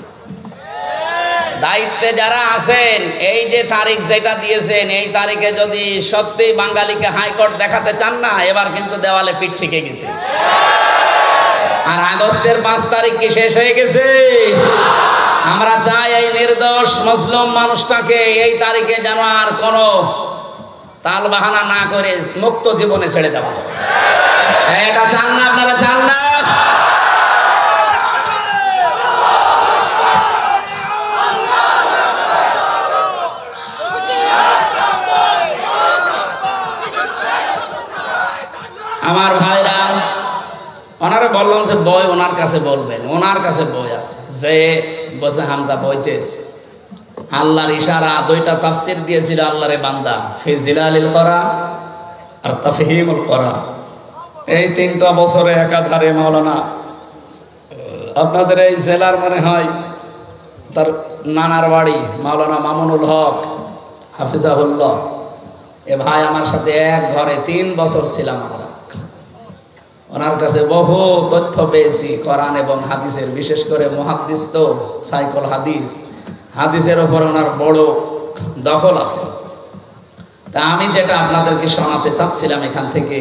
দায়িত্বে যারা আছেন, এই যে তারিখ যেটা দিয়েছেন, এই তারিখে যদি সত্যি বাঙালিকে হাইকোর্ট দেখাতে চান না, এবার কিন্তু দেওয়ালে পিঠ থেকে গেছে। আর আগস্টের 5 তারিখ কি শেষ হয়ে গেছে? আমরা চাই এই নির্দোষ মুসলিম মানুষটাকে এই তারিখে যেন আর কোনো তাল বাহানা না করে মুক্ত জীবনে ছেড়ে দেওয়া। এটা চান না আপনারা? চান না? আমার ভাইরা, ওনারা বললাম যে বই ওনার কাছে বলবেন, ওনার কাছে বই আছে। যে বলছে হামজা বই চেয়েছে, আল্লাহর ইশারা 2টা তাফসির দিয়েছিল আল্লাহরে বান্দা, ফি জিলালিল কোরআন আর তাফহিমুল কোরআন। এই 3টা বছরে একাধারে মাওলানা আপনাদের এই জেলার মনে হয় তার নানার বাড়ি মাওলানা মামুনুল হক হাফিজাহুল্লাহ, এ ভাই আমার সাথে এক ঘরে 3 বছর ছিলাম আমরা। ওনার কাছে বহু তথ্য পেয়েছি কোরআন এবং হাদিসের, বিশেষ করে মুহাদ্দিস তো সাইকল হাদিসের ওপর ওনার বড় দখল আছে। তা আমি যেটা আপনাদেরকে শোনাতে চাচ্ছিলাম এখান থেকে,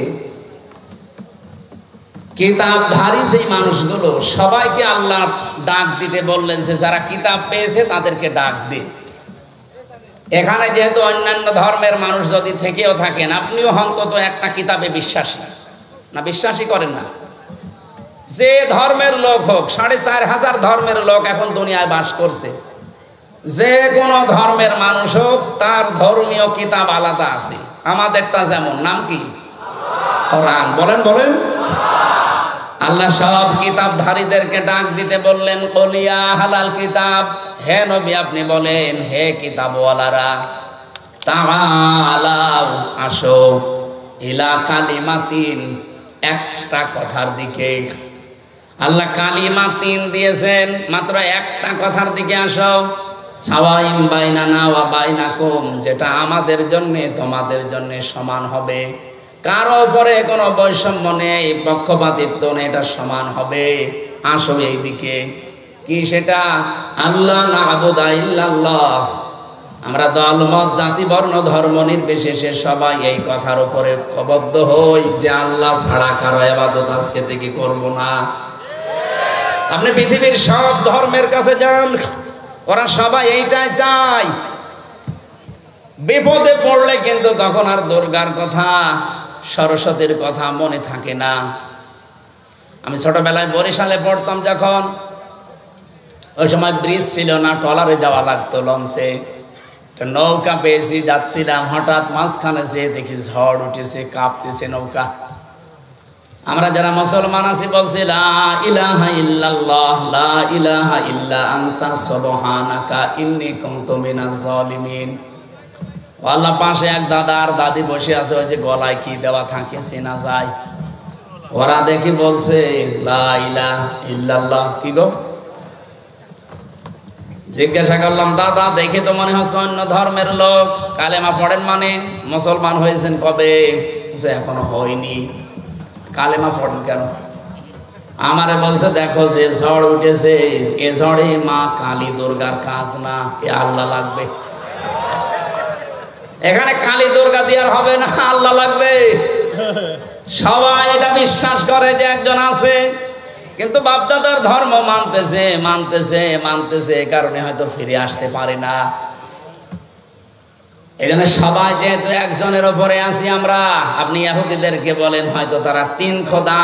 কিতাবধারী যেই মানুষগুলো সবাইকে আল্লাহ ডাক দিতে বললেন যে যারা কিতাব পেয়েছে তাদেরকে ডাক দিন। এখানে যেহেতু অন্যান্য ধর্মের মানুষ যদি থেকেও থাকেন, আপনিও অন্তত একটা কিতাবে বিশ্বাসী না, বিশ্বাসী করেন না? যে ধর্মের লোক হোক, 4,500 ধর্মের লোক এখন দুনিয়ায় বাস করছে, যে কোনো ধর্মের মানুষ হোক, তার ধর্মীয় কিতাব আলাদা আছে। আমাদেরটা যেমন, নাম কি? কোরআন। বলেন বলেন। আল্লাহ সব কিতাবধারীদেরকে ডাক দিতে বললেন, কলিয়া হালাল কিতাব, হে নবী আপনি বলেন, হে কিতাবওয়ালারা, তাআলাও আসো, ইলা কালিমাতিন, একটা কথার দিকে। আল্লাহ কালিমাতিন দিয়েছেন, মাত্র একটা কথার দিকে আসো। সাওয়াইম বাইনানা ওয়া বাইনাকুম, যেটা আমাদের জন্য তোমাদের জন্য সমান হবে, কারো উপরে কোনো বৈষম্য নেই, পক্ষপাতিত্ব নেই, এটা সমান হবে। আসো এই দিকে। কি সেটা? আল্লাহ না'বুদা ইল্লাল্লাহ, আমরা দলমত জাতি বর্ণ ধর্ম নির্বিশেষে সবাই এই কথার উপরে ঐক্যবদ্ধ হই যে আল্লাহ ছাড়া কারো ইবাদত আজকে থেকে করব না। আপনি পৃথিবীর সব ধর্মের কাছে যান, ওরা সবাই এইটাই চায়। বিপদে পড়লে কিন্তু তখন আর দুর্গার কথা, সরস্বতীর কথা মনে থাকে না। আমি ছোটবেলায় বরিশালে পড়তাম যখন, ওই সময় ব্রিজ ছিল না, ট্রলারে যাওয়া লাগতো, লঞ্চে। নৌকা পেয়েছি, যাচ্ছিলাম, হঠাৎ মাঝখানে যেয়ে দেখি ঝড় উঠেছে, কাঁপতেছে নৌকা। আমরা যারা মুসলমান আছি বলছি লা ইলাহা ইল্লাল্লাহ, লা ইলাহা ইল্লা আনতা সুবহানাকা ইন্নী কুনতু মিনাজ জালিমিন। আল্লাহ পাশে এক দাদা আর দাদি বসে আছে, ওই যে গলায় কি দেওয়া থাকে চেনা যায়। ওরা দেখি বলছে লা ইলাহা ইল্লাল্লাহ। কি গো? জিজ্ঞাসা করলাম, দাদা দেখে তো মনে হচ্ছে অন্য ধর্মের লোক, কালেমা পড়েন মানে? মুসলমান হয়েছেন কবে? এখনো হয়নি। কালেমা পড়েন কেন? আমারে বলছে দেখো যে ঝড় উঠেছে, এ ঝড়ে মা কালী দুর্গার কাজ না, এ আল্লাহ লাগবে। এখানে কালী দুর্গা দিয়ার হবে না, আল্লাহ লাগবে। সবাই এটা বিশ্বাস করে যে একজন আছে, কিন্তু বাপদাদার ধর্ম মানতেছে মানতেছে মানতেছে, এই কারণে হয়তো ফিরে আসতে পারে না। এই জন্য সবাই যেহেতু একজনের ওপরে আছি আমরা, আপনি ইহুদিদেরকে বলেন হয়তো তারা 3 খোদা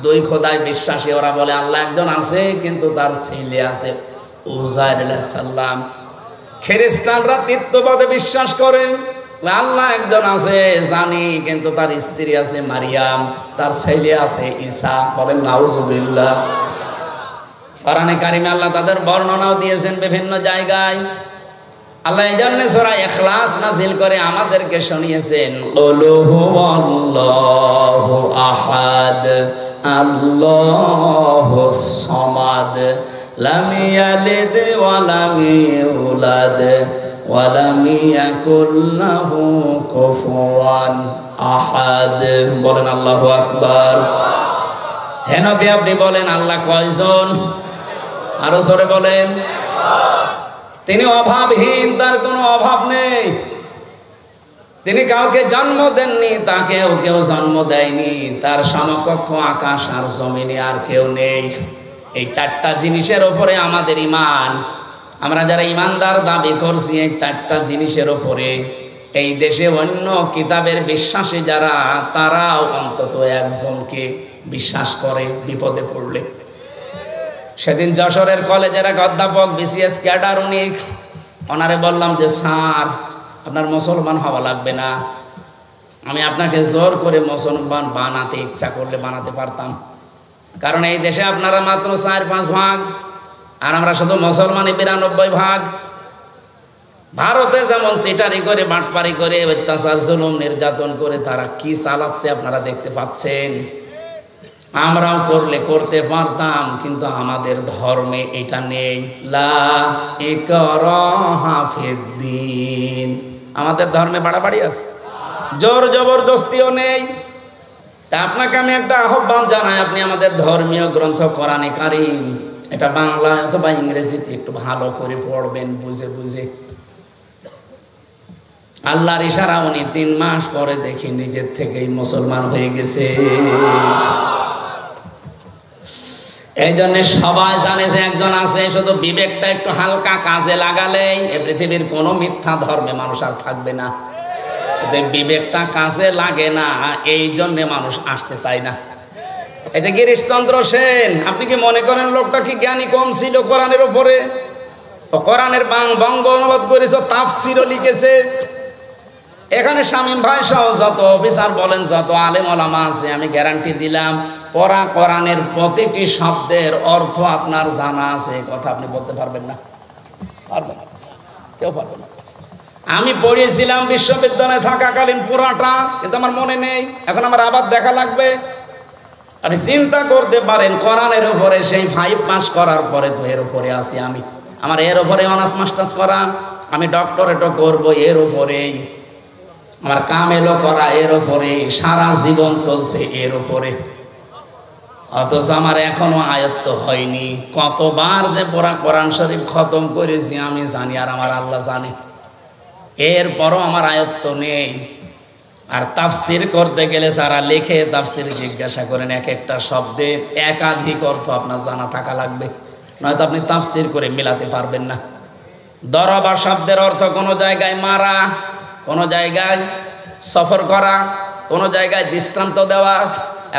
2 খোদায় বিশ্বাসী, ওরা বলে আল্লাহ একজন আছে কিন্তু তার ছেলে আছে উযাইর আলাইহিস সালাম। খ্রিস্টানরা তৃতীয়বাদে বিশ্বাস করে, আল্লাহ একজন আছে জানি, কিন্তু তার স্ত্রী আছে মারিয়াম, তার ছেলে আছে ঈসা। বলেন নাউজুবিল্লাহ। কোরআনে কারিমে আল্লাহ তাদের বর্ণনাও দিয়েছেন বিভিন্ন জায়গায়। আল্লাহ এই জন্য সূরা ইখলাস নাযিল করে আমাদেরকে শুনিয়েছেন, কুলু হুয়াল্লাহু আহাদ আল্লাহুস সামাদ লাম ইয়ালিদ ওয়া লাম ইউলাদ ওয়া লাম ইয়াকুল লাহু কুফুয়ান আহাদ। বলেন আল্লাহু আকবার। হে নবী আপনি বলেন আল্লাহ কয়জন? আরো জোরে বলেন। তিনি অভাবহীন, তার কোনো অভাব নেই। তিনি কাউকে জন্ম দেননি, তাকেও কেউ জন্ম দেয়নি। তার সমকক্ষ আকাশ আর জমিনে আর কেউ নেই। এই 4টা জিনিসের উপরে আমাদের ঈমান। আমরা যারা ঈমানদার দাবি করছি এই 4টা জিনিসের উপরে, এই দেশে অন্য কিতাবের বিশ্বাসী যারা, তারাও অন্তত একজনকে বিশ্বাস করে বিপদে পড়লে। সেদিন যশোরের কলেজের এক অধ্যাপক বিসিএস ক্যাডার, উনি ওনারে বললাম যে স্যার আপনার মুসলমান হওয়া লাগবে না, আমি আপনাকে জোর করে মুসলমান বানাতে ইচ্ছা করলে বানাতে পারতাম। কারণ এই দেশে আপনারা মাত্র 4-5 ভাগ, আর আমরা শুধু মুসলমানই 92 ভাগ। ভারতে যেমন চিটারি করে বাটপারি করে অত্যাচার জুলুম নির্যাতন করে তারা কি চালাচ্ছে আপনারা দেখতে পাচ্ছেন। আমরাও করলে করতে পারতাম, কিন্তু আমাদের ধর্মে এটা নেই। লা ইকরাহা ফিদ্দিন। আমাদের ধর্মে বাড়াবাড়ি আছে, জোর জবরদস্তিও নেই। তা আপনাকে আমি একটা আহ্বান জানাই, আপনি আমাদের ধর্মীয় গ্রন্থ কোরআনে কারীম, এটা বাংলা অথবা ইংরেজিতে একটু ভালো করে পড়বেন, বুঝে বুঝে। আল্লাহর ইশারা উনি 3 মাস পরে দেখি নিজের থেকেই মুসলমান হয়ে গেছে। এই জন্য সবাই জানে যে একজন আছে, শুধু বিবেকটা একটু হালকা কাজে লাগালেই এ পৃথিবীর কোনো মিথ্যা ধর্মে মানুষ আর থাকবে না। বিবেকটা কাজে লাগে না, এই জন্যে মানুষ আসতে চায় না। এই যে গিরিশচন্দ্র সেন, আপনি কি মনে করেন লোকটা কি জ্ঞানী কম ছিল কোরআনের উপরে? কোরআনের বঙ্গ অনুবাদ করেছে, তাফসিরও লিখেছে। এখানে শামীম ভাই সহ যত অফিসার বলেন, যত আলেম ওলামা আছে, আমি গ্যারান্টি দিলাম পড়া কোরআনের প্রতিটি শব্দের অর্থ আপনার জানা আছে। কথা আপনি বলতে পারবেন না, পারবেন না, কেউ পারবে না। আমি পড়িয়েছিলাম বিশ্ববিদ্যালয়ে থাকাকালীন পুরাটা, কিন্তু আমার মনে নেই। এখন আমার আবার দেখা লাগবে। আপনি চিন্তা করতে পারেন, কোরআনের উপরে সেই 5 পাস করার পরে তো এর উপরে আছি আমি। আমার এর উপরে অনার্স মাস্টার্স করা, আমি ডক্টরেটও করবো এর উপরেই, আমার কামেলও করা এর উপরে, সারা জীবন চলছে এর উপরে। অথচ আমার এখনো আয়ত্ত হয়নি। কতবার যে পুরা কোরআন শরীফ খতম করেছি আমি জানি, আর আমার আল্লাহ জানে। এরপরও আমার আয়ত্ত নেই। আর তাফসির করতে গেলে যারা লেখে তাফসির জিজ্ঞাসা করেন, এক একটা শব্দের একাধিক অর্থ আপনার জানা থাকা লাগবে, নয়তো আপনি তাফসির করে মেলাতে পারবেন না। দরবা শব্দের অর্থ কোনো জায়গায় মারা, কোনো জায়গায় সফর করা, কোনো জায়গায় দৃষ্টান্ত দেওয়া।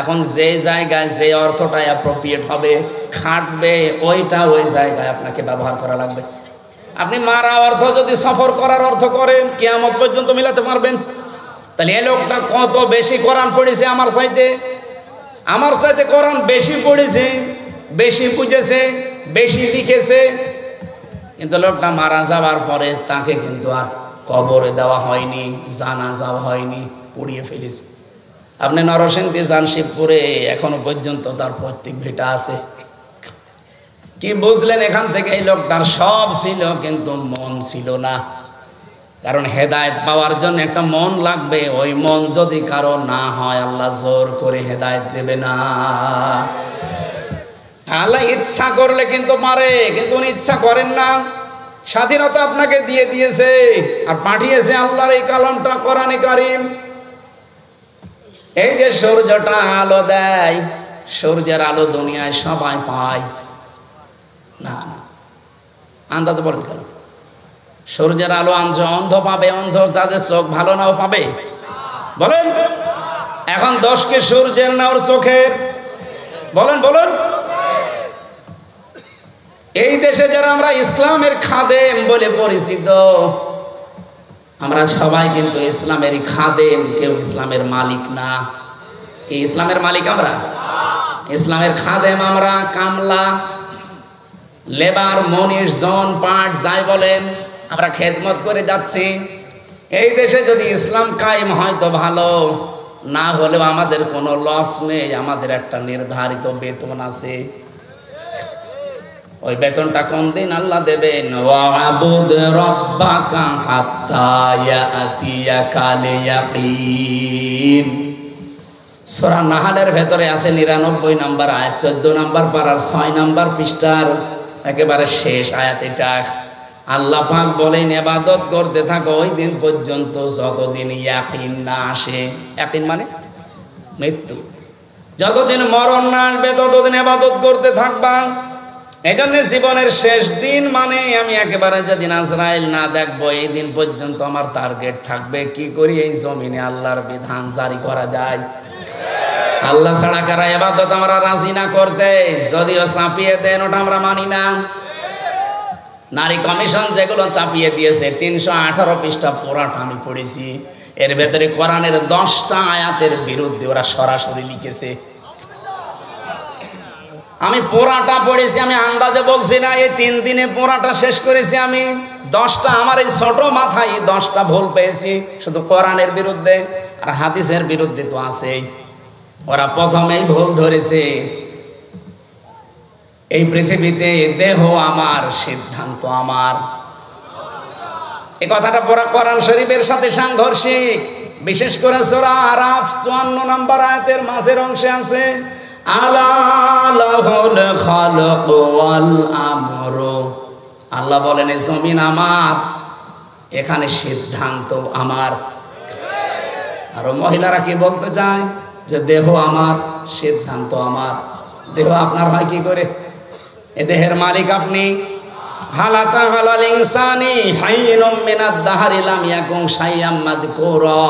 এখন যে জায়গায় যে অর্থটা অ্যাপ্রোপ্রিয়েট হবে, খাটবে, ওইটা ওই জায়গায় আপনাকে ব্যবহার করা লাগবে। আপনি মারা অর্থ যদি সফর করার অর্থ করেন, কিয়ামত পর্যন্ত মিলাতে পারবেন? তাহলে এই লোকটা কত বেশি কোরআন পড়েছে আমার চাইতে কোরআন বেশি পড়েছে, বেশি বুঝেছে, বেশি লিখেছে, কিন্তু লোকটা মারা যাওয়ার পরে তাকে কিন্তু আর কবরে দেওয়া হয়নি, জানাজাও হয়নি, পুড়িয়ে ফেলেছে। আপনি নরসিংদী যান, শিবপুরে এখনো পর্যন্ত তার প্রত্যেক ভিটা আছে। কি বুঝলেন? এখান থেকে এই লোকটার সব ছিল কিন্তু মন ছিল না। কারণ হেদায়েত পাওয়ার জন্য একটা মন লাগবে, ওই মন যদি কারো না হয় আল্লাহ জোর করে হেদায়েত দেবে না। আল্লাহ ইচ্ছা করলে কিন্তু পারে, কিন্তু উনি ইচ্ছা করেন না। স্বাধীনতা আপনাকে দিয়ে দিয়েছে আর পাঠিয়েছে আল্লাহর এই কালামটা, কোরআনে কারীম। এই যে সূর্যটা আলো দেয়, সূর্যের আলো দুনিয়ায় সবাই পায় না? আন্দাজ বলেন কেন? সূর্যের আলো অন্ধ পাবে, অন্ধ যাদের চোখ ভালো নাও পাবে? বলেন। এখন দোষ কি সূর্যের না ওর চোখের? বলেন বলেন। এই দেশে যারা আমরা ইসলামের খাদেম বলে পরিচিত, আমরা সবাই কিন্তু ইসলামেরই খাদেম, কেউ ইসলামের মালিক না। কি ইসলামের মালিক আমরা? ইসলামের খাদেম আমরা, কামলা, লেবার, মনীষ, জন, পাট যাই বলেন, আমরা খেদমত করে যাচ্ছি। এই দেশে যদি ইসলাম কায়েম হয় তো ভালো, না হলেও আমাদের কোনো লস নেই। আমাদের একটা নির্ধারিত বেতন আছে, ওই বেতনটা কোন দিন আল্লাহ দেবেন। ওয়াবুদ রাব্বাকা হাত্তা ইয়াতিয়াকাল ইয়াকিন। সূরা নাহলের ভেতরে আছে 99 নম্বর আয়াত, 14 নম্বর পারার 6 নম্বর পৃষ্ঠার একেবারে শেষ আয়াত এটা। আল্লাহ পাক বলেন ইবাদত করতে থাকো ওই দিন পর্যন্ত যতদিন ইয়াকিন না আসে। ইয়াকিন মানে মৃত্যু। যতদিন মরণ না আসবে ততদিন ইবাদত করতে থাকবা। এই জন্য জীবনের শেষ দিন মানে আমি একেবারে যেদিন আজরাইল না দেখবো এই দিন পর্যন্ত আমার টার্গেট থাকবে কি করি এই জমিনে আল্লাহর বিধান জারি করা যায়। আল্লাহ ছাড়া কারা ইবাদত আমরা রাজি না করতে, যদিও চাপিয়ে দেন ওটা আমরা মানি না। নারী কমিশন যেগুলো চাপিয়ে দিয়েছে 318 পৃষ্ঠা পুরাটা আমি পড়েছি, এর ভেতরে কোরআনের 10টা আয়াতের বিরুদ্ধে ওরা সরাসরি লিখেছে। আমি পুরাটা পড়েছি, আমি আন্দাজে বলছি না, এই 3 দিনে পুরাটা শেষ করেছি আমি। 10টা আমার এই ছোট মাথায় 10টা ভুল পেয়েছি, শুধু কোরআনের বিরুদ্ধে। আর হাদিসের বিরুদ্ধে তো আছেই। ওরা প্রথমেই ভুল ধরেছে, এই পৃথিবীতে দেহ আমার, সিদ্ধান্ত আমার। এই কথাটা পুরা কোরআন শরীফের সাথে সাংঘর্ষিক। বিশেষ করে সূরা আরাফ 54 নম্বর আয়াতের মাঝের অংশে আছে আলা লাহুল খালক ওয়াল আমরু। আল্লাহ বলেন এই জমিন আমার, এখানে সিদ্ধান্ত আমার। আর মহিলারা কি বলতে চায় যে দেহ আমার, সিদ্ধান্ত আমার। দেহ আপনার হয় কি করে? এ দেহের মালিক আপনি। হালাকা হালাল ইনসানি হাইয়ুম মিনাদ দাহরি লাম ইয়াকুন শাইয়াম মাযকুরা।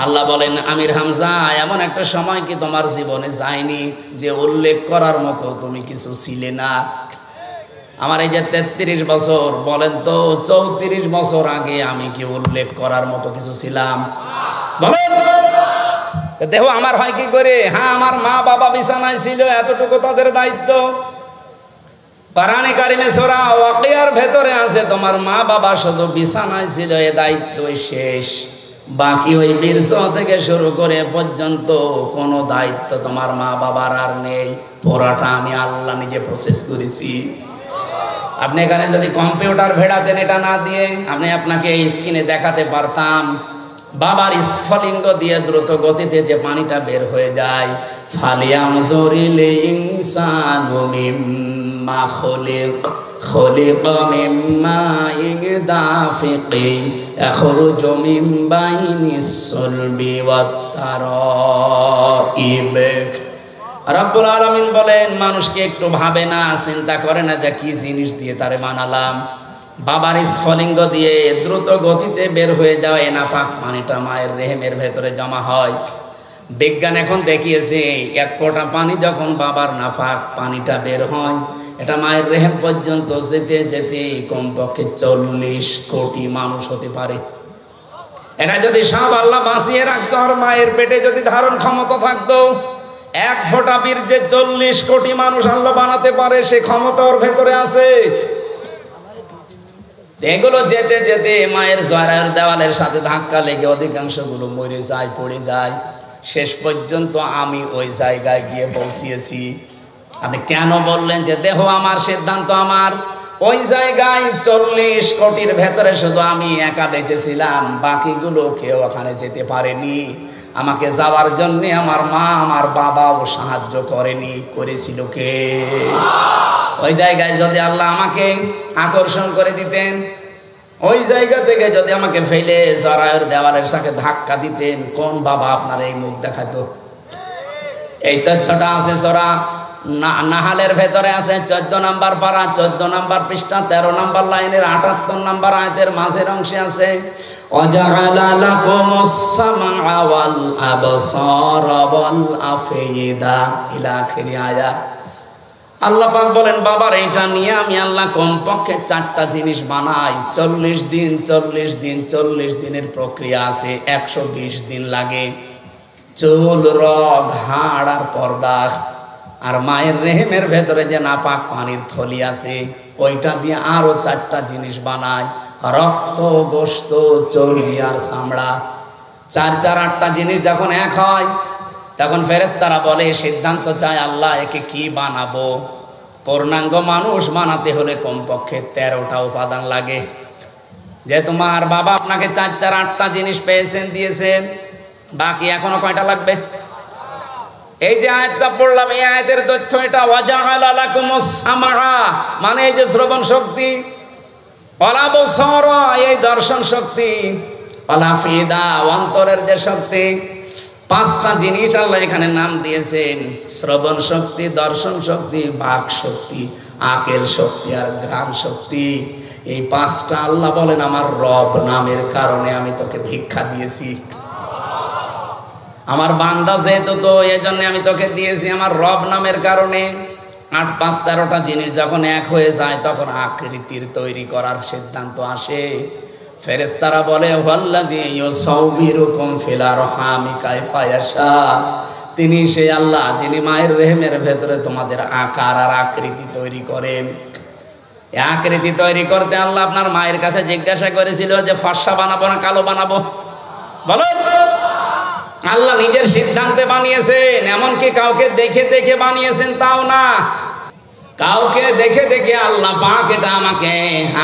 আল্লাহ বলেন আমির হামজা, এমন একটা সময় কি তোমার জীবনে যায়নি যে উল্লেখ করার মতো তুমি কিছু ছিলে না? আমার এই যে 33 বছর, বলেন তো 34 বছর আগে আমি কি উল্লেখ করার মতো কিছু ছিলাম? বলেন। দেহ আমার হয় কি করে? হ্যাঁ, আমার মা বাবা বিছানায় ছিল, এতটুকু তাদের দায়িত্ব। কোরআনে কারিমে সূরা ওয়াকিয়ার ভেতরে আছে তোমার মা বাবা শুধু বিছানায় ছিল, এ দায়িত্ব শেষ। বাকি ওই বীর্য থেকে শুরু করে পর্যন্ত কোনো দায়িত্ব তোমার মা বাবার আর নেই। পুরাটা আমি আল্লাহ নিজে প্রসেস করেছি। আপনি এখানে যদি কম্পিউটার ভেড়াতেন এটা না দিয়ে, আমি আপনাকে এই স্ক্রিনে দেখাতে পারতাম বাবার স্ফলিঙ্গ দিয়ে দ্রুত গতিতে যে পানিটা বের হয়ে যায়। ফালিয়ানজুরিল ইনসানু মিম্মা খুলিক খুলিকা মিম্মা ইগদাফিকিন ইয়াখরুজু মিন বাইনিস সুলবি ওয়াত তারাইব। রব্বুল আলামিন বলেন মানুষকে একটু ভাবে না, চিন্তা করে না যে কি জিনিস দিয়ে তারে বানালাম। বাবার স্ফলিঙ্গ দিয়ে দ্রুত গতিতে বের হয়ে যাওয়া নাপাক পানিটা মায়ের রেহেমের ভেতরে জমা হয়। বিজ্ঞান এখন দেখিয়েছে 1 ফোঁটা পানি যখন বাবার নাপাক পানিটা বের হয়, এটা মায়ের রেহেম পর্যন্ত যেতে যেতে কমপক্ষে 40 কোটি মানুষ হতে পারে। এটা যদি সব আল্লাহ বাঁচিয়ে রাখতো আর মায়ের পেটে যদি ধারণ ক্ষমতা থাকতো, এক ফোঁটা বীর্যে 40 কোটি মানুষ আল্লাহ বানাতে পারে, সে ক্ষমতা ওর ভেতরে আছে। এগুলো যেতে যেতে মায়ের জরায়ুর দেওয়ালের সাথে ধাক্কা লেগে অধিকাংশ গুলো মরে যায়, পড়ে যায়। শেষ পর্যন্ত আমি ওই জায়গায় গিয়ে পৌঁছিয়েছি। আপনি কেন বললেন যে দেহ আমার, সিদ্ধান্ত আমার? ওই জায়গায় 40 কোটির ভেতরে শুধু আমি একা বেঁচেছিলাম, বাকিগুলো কেউ ওখানে যেতে পারেনি। আমাকে যাওয়ার জন্য আমার মা আমার বাবাও সাহায্য করেনি, করেছিল কে? ওই জায়গায় যদি আল্লাহ আমাকে আকর্ষণ করে দিতেন, ওই জায়গা থেকে যদি আমাকে ফেলে জরায়ুর দেওয়ালের সাথে ধাক্কা দিতেন, কোন বাবা আপনার এই মুখ দেখাতো? এই তথ্যটা আছে সূরা নাহালের ভেতরে আছে, 14 নম্বর পারা, 14 নম্বর পৃষ্ঠা, 13 নম্বর লাইনের 78 নম্বর আয়াতের মাঝের অংশে আছে, ওয়াজাআলা লাকুমুস সামআ ওয়াল আবসারা ওয়াল আফইদা ইলা আখিরি আয়াত। আল্লাহ পাক বলেন, বাবার এইটা নিয়ে আমি আল্লাহ কমপক্ষে 4টা জিনিস বানাই। 40 দিন 40 দিন 40 দিনের প্রক্রিয়া আছে, 120 দিন লাগে। চুল, রগ, হাড় আর পর্দা, আর মায়ের রেহেমের ভেতরে যে নাপাক পানির থলি আছে, ওইটা দিয়ে আরো 4টা জিনিস বানায়, রক্ত, গোশত, চর্বি আর চামড়া। 4 4 8টা জিনিস যখন এক হয়, তখন ফেরেশতারা বলে, সিদ্ধান্ত চায় আল্লাহ একে কি বানাবো? পূর্ণাঙ্গ মানুষ বানাতে হলে কমপক্ষে 13টা উপাদান লাগে। যে তোমার বাবা আপনাকে 4 4 8টা জিনিস পেয়েছেন, দিয়েছেন, বাকি এখনো কয়টা লাগবে? এই যে আয়াতটা পড়লাম, এই আয়াতের তথ্য এটা। ওয়াজাআলা লাকুমুস সামআ মানে এই যে শ্রবণ শক্তি, ওয়াল আবসারা এই দর্শন শক্তি, ওয়াল আফইদা অন্তরের যে শক্তি। 5টা জিনিস আল্লাহ এখানে নাম দিয়েছেন, শ্রবণ শক্তি, দর্শন শক্তি, বাক শক্তি, আকেল শক্তি আর ঘ্রাণ শক্তি। এই 5টা আল্লাহ বলেন আমার রব নামের কারণে আমি তোকে ভিক্ষা দিয়েছি। আমার বান্দা যেহেতু, তো এই জন্য আমি তোকে দিয়েছি আমার রব নামের কারণে। 8 5 13টা জিনিস যখন এক হয়ে যায়, তখন আকৃতির তৈরি করার সিদ্ধান্ত আসে। ফেরেশতারা বলে, ওয়াল্লাযী ইউসাউবিরুকুম ফিল আরহামি কাইফা ইয়াশা, তিনি সেই আল্লাহ যিনি মায়ের রেহেমের ভেতরে তোমাদের আকার আর আকৃতি তৈরি করেন। এই আকৃতি তৈরি করতে আল্লাহ আপনার মায়ের কাছে জিজ্ঞাসা করেছিল যে ফর্সা বানাবো না কালো বানাবো? বলো। আল্লাহ নিজের সিদ্ধান্তে বানিয়েছেন, এমনকি কাউকে দেখে দেখে বানিয়েছেন তাও না, কাউকে দেখে দেখে আল্লাহ পাক এটা আমাকে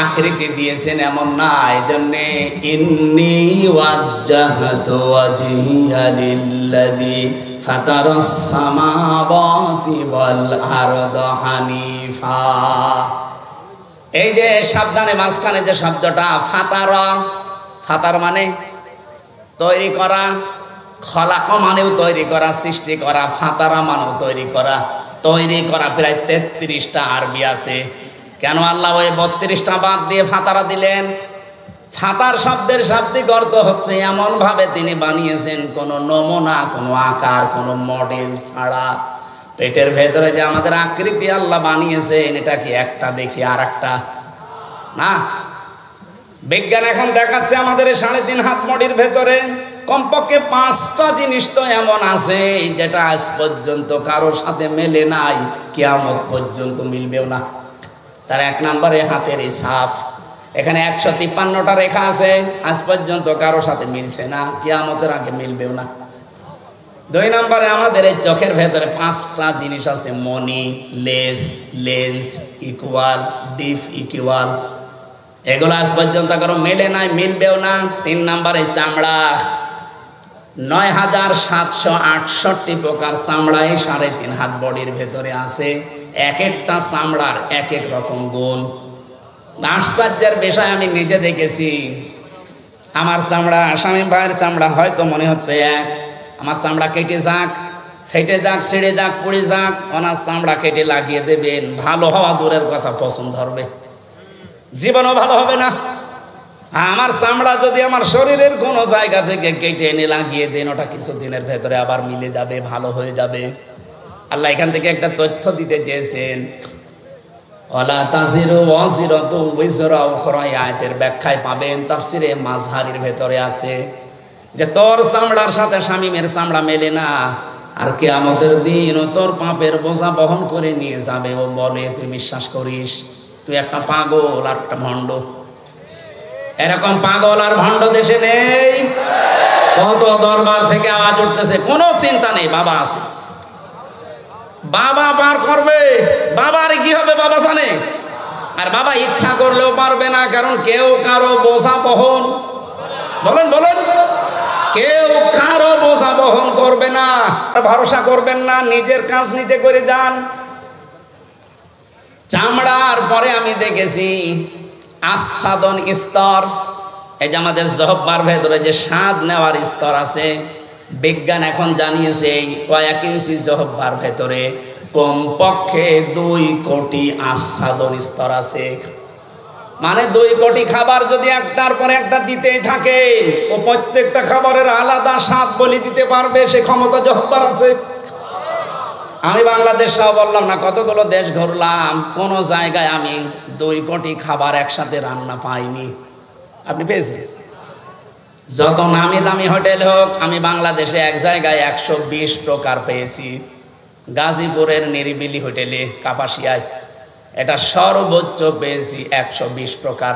আকৃতি দিয়েছেন এমন না। এজন্যে ইন্নী ওয়াজ্জাহতু ওয়াজহিয়া লিল্লাযী ফাতারাস সামাওয়াতি ওয়াল আরদা হানিফা। এই যে সাবধানে মাঝখানে যে শব্দটা ফাতারা, ফাতার মানে তৈরি করা, খলাক মানেও তৈরি করা, সৃষ্টি করা, ফাতারা মানেও তৈরি করা। তৈরি করা প্রায় 33টা আরবি আছে। কেন আল্লাহ ওই 32টা বাদ দিয়ে ফাতারা দিলেন? ফাতার শব্দের শাব্দিক অর্থ হচ্ছে এমন ভাবে তিনি বানিয়েছেন কোনো নমুনা, কোনো আকার, কোনো মডেল ছাড়া। পেটের ভেতরে যে আমাদের আকৃতি আল্লাহ বানিয়েছেন, এটা কি একটা দেখি আর একটা না। বিজ্ঞান এখন দেখাচ্ছে আমাদের 3.5 হাত বডির ভেতরে কমপক্ষে 5টা জিনিস তো এমন আছে যেটা আজ পর্যন্ত কারোর সাথে মেলে নাই, কিয়ামত পর্যন্ত মিলবেও না। তার 1 নম্বরে হাতের এই ছাপ, এখানে 153টা রেখা আছে, আজ পর্যন্ত কারোর সাথে মিলছে না, কিয়ামতের আগে মিলবেও না। 2 নম্বরে আমাদের এই চোখের ভেতরে 5টা জিনিস আছে, money, less, lens, equal, deep equal. এগুলো আজ পর্যন্ত কারো মেলে নাই, মিলবেও না। 3 নম্বরে চামড়া, 9768 প্রকার চামড়া এই 3.5 হাত বডির ভেতরে আছে। এক একটা চামড়ার এক এক রকম গুণ। আশ্চর্যের বিষয়, আমি নিজে দেখেছি। আমার চামড়া, স্বামী ভাইয়ের চামড়া হয়তো মনে হচ্ছে এক। আমার চামড়া কেটে যাক, ফেটে যাক, ছিঁড়ে যাক, পুড়ে যাক, ওনার চামড়া কেটে লাগিয়ে দেবেন, ভালো হওয়া দূরের কথা, পছন্দ হবে, জীবনও ভালো হবে না। আমার চামড়া যদি আমার শরীরের কোনো জায়গা থেকে কেটে এনে লাগিয়ে দেন, ওটা কিছুদিনের ভেতরে আবার মিলে যাবে, ভালো হয়ে যাবে। আল্লাহ এখান থেকে একটা তথ্য দিতে চেয়েছেন। ওয়ালা তাজিরু ওয়াজিরাতু বিজরা উখরা, এই আয়াতের ব্যাখ্যায় পাবেন তাফসিরে মাজহারির ভেতরে আছে যে তোর চামড়ার সাথে শামীমের চামড়া মেলে না, আর কিয়ামতের দিন ও তোর পাপের বোঝা বহন করে নিয়ে যাবে। ও বলে তুই বিশ্বাস করিস? তুই একটা পাগল আর একটা ভণ্ড। এরকম পাগল আর ভণ্ড দেশে নেই। কত দরবার থেকে আওয়াজ উঠতেছে, কোনো চিন্তা নেই, বাবা আছে, বাবা পার করবে। বাবার কি হবে বাবা জানে, আর বাবা ইচ্ছা করলেও পারবে না, কারণ কেউ কারো বোঝা বহন, বলেন বলেন, কেউ কারো বোঝা বহন করবে না। ভরসা করবেন না, নিজের কাজ নিজে করে যান। চামড়ার পরে আমি দেখেছি আস্বাদন স্তর, এই যে আমাদের জহব্বার ভেতরে যে স্বাদ নেওয়ার স্তর আছে, বিজ্ঞান এখন জানিয়েছে কয়েক ইঞ্চি জহব্বার ভেতরে কমপক্ষে 2 কোটি আস্বাদন স্তর আছে। মানে 2 কোটি খাবার যদি একটার পরে একটা দিতেই থাকে, ও প্রত্যেকটা খাবারের আলাদা স্বাদ বলি দিতে পারবে, সে ক্ষমতা জহব্বার আছে। আমি বাংলাদেশ সহ বললাম না, কতগুলো দেশ ঘুরলাম, কোন জায়গায় আমি 2 কোটি খাবার একসাথে রান্না পাইনি। আপনি পেয়েছেন? যত নামি দামি হোটেল হোক, আমি বাংলাদেশে এক জায়গায় 120 প্রকার পেয়েছি। গাজীপুরের নিরিবিলি হোটেলে কাপাসিয়ায়, এটা সর্বোচ্চ পেয়েছি 120 প্রকার।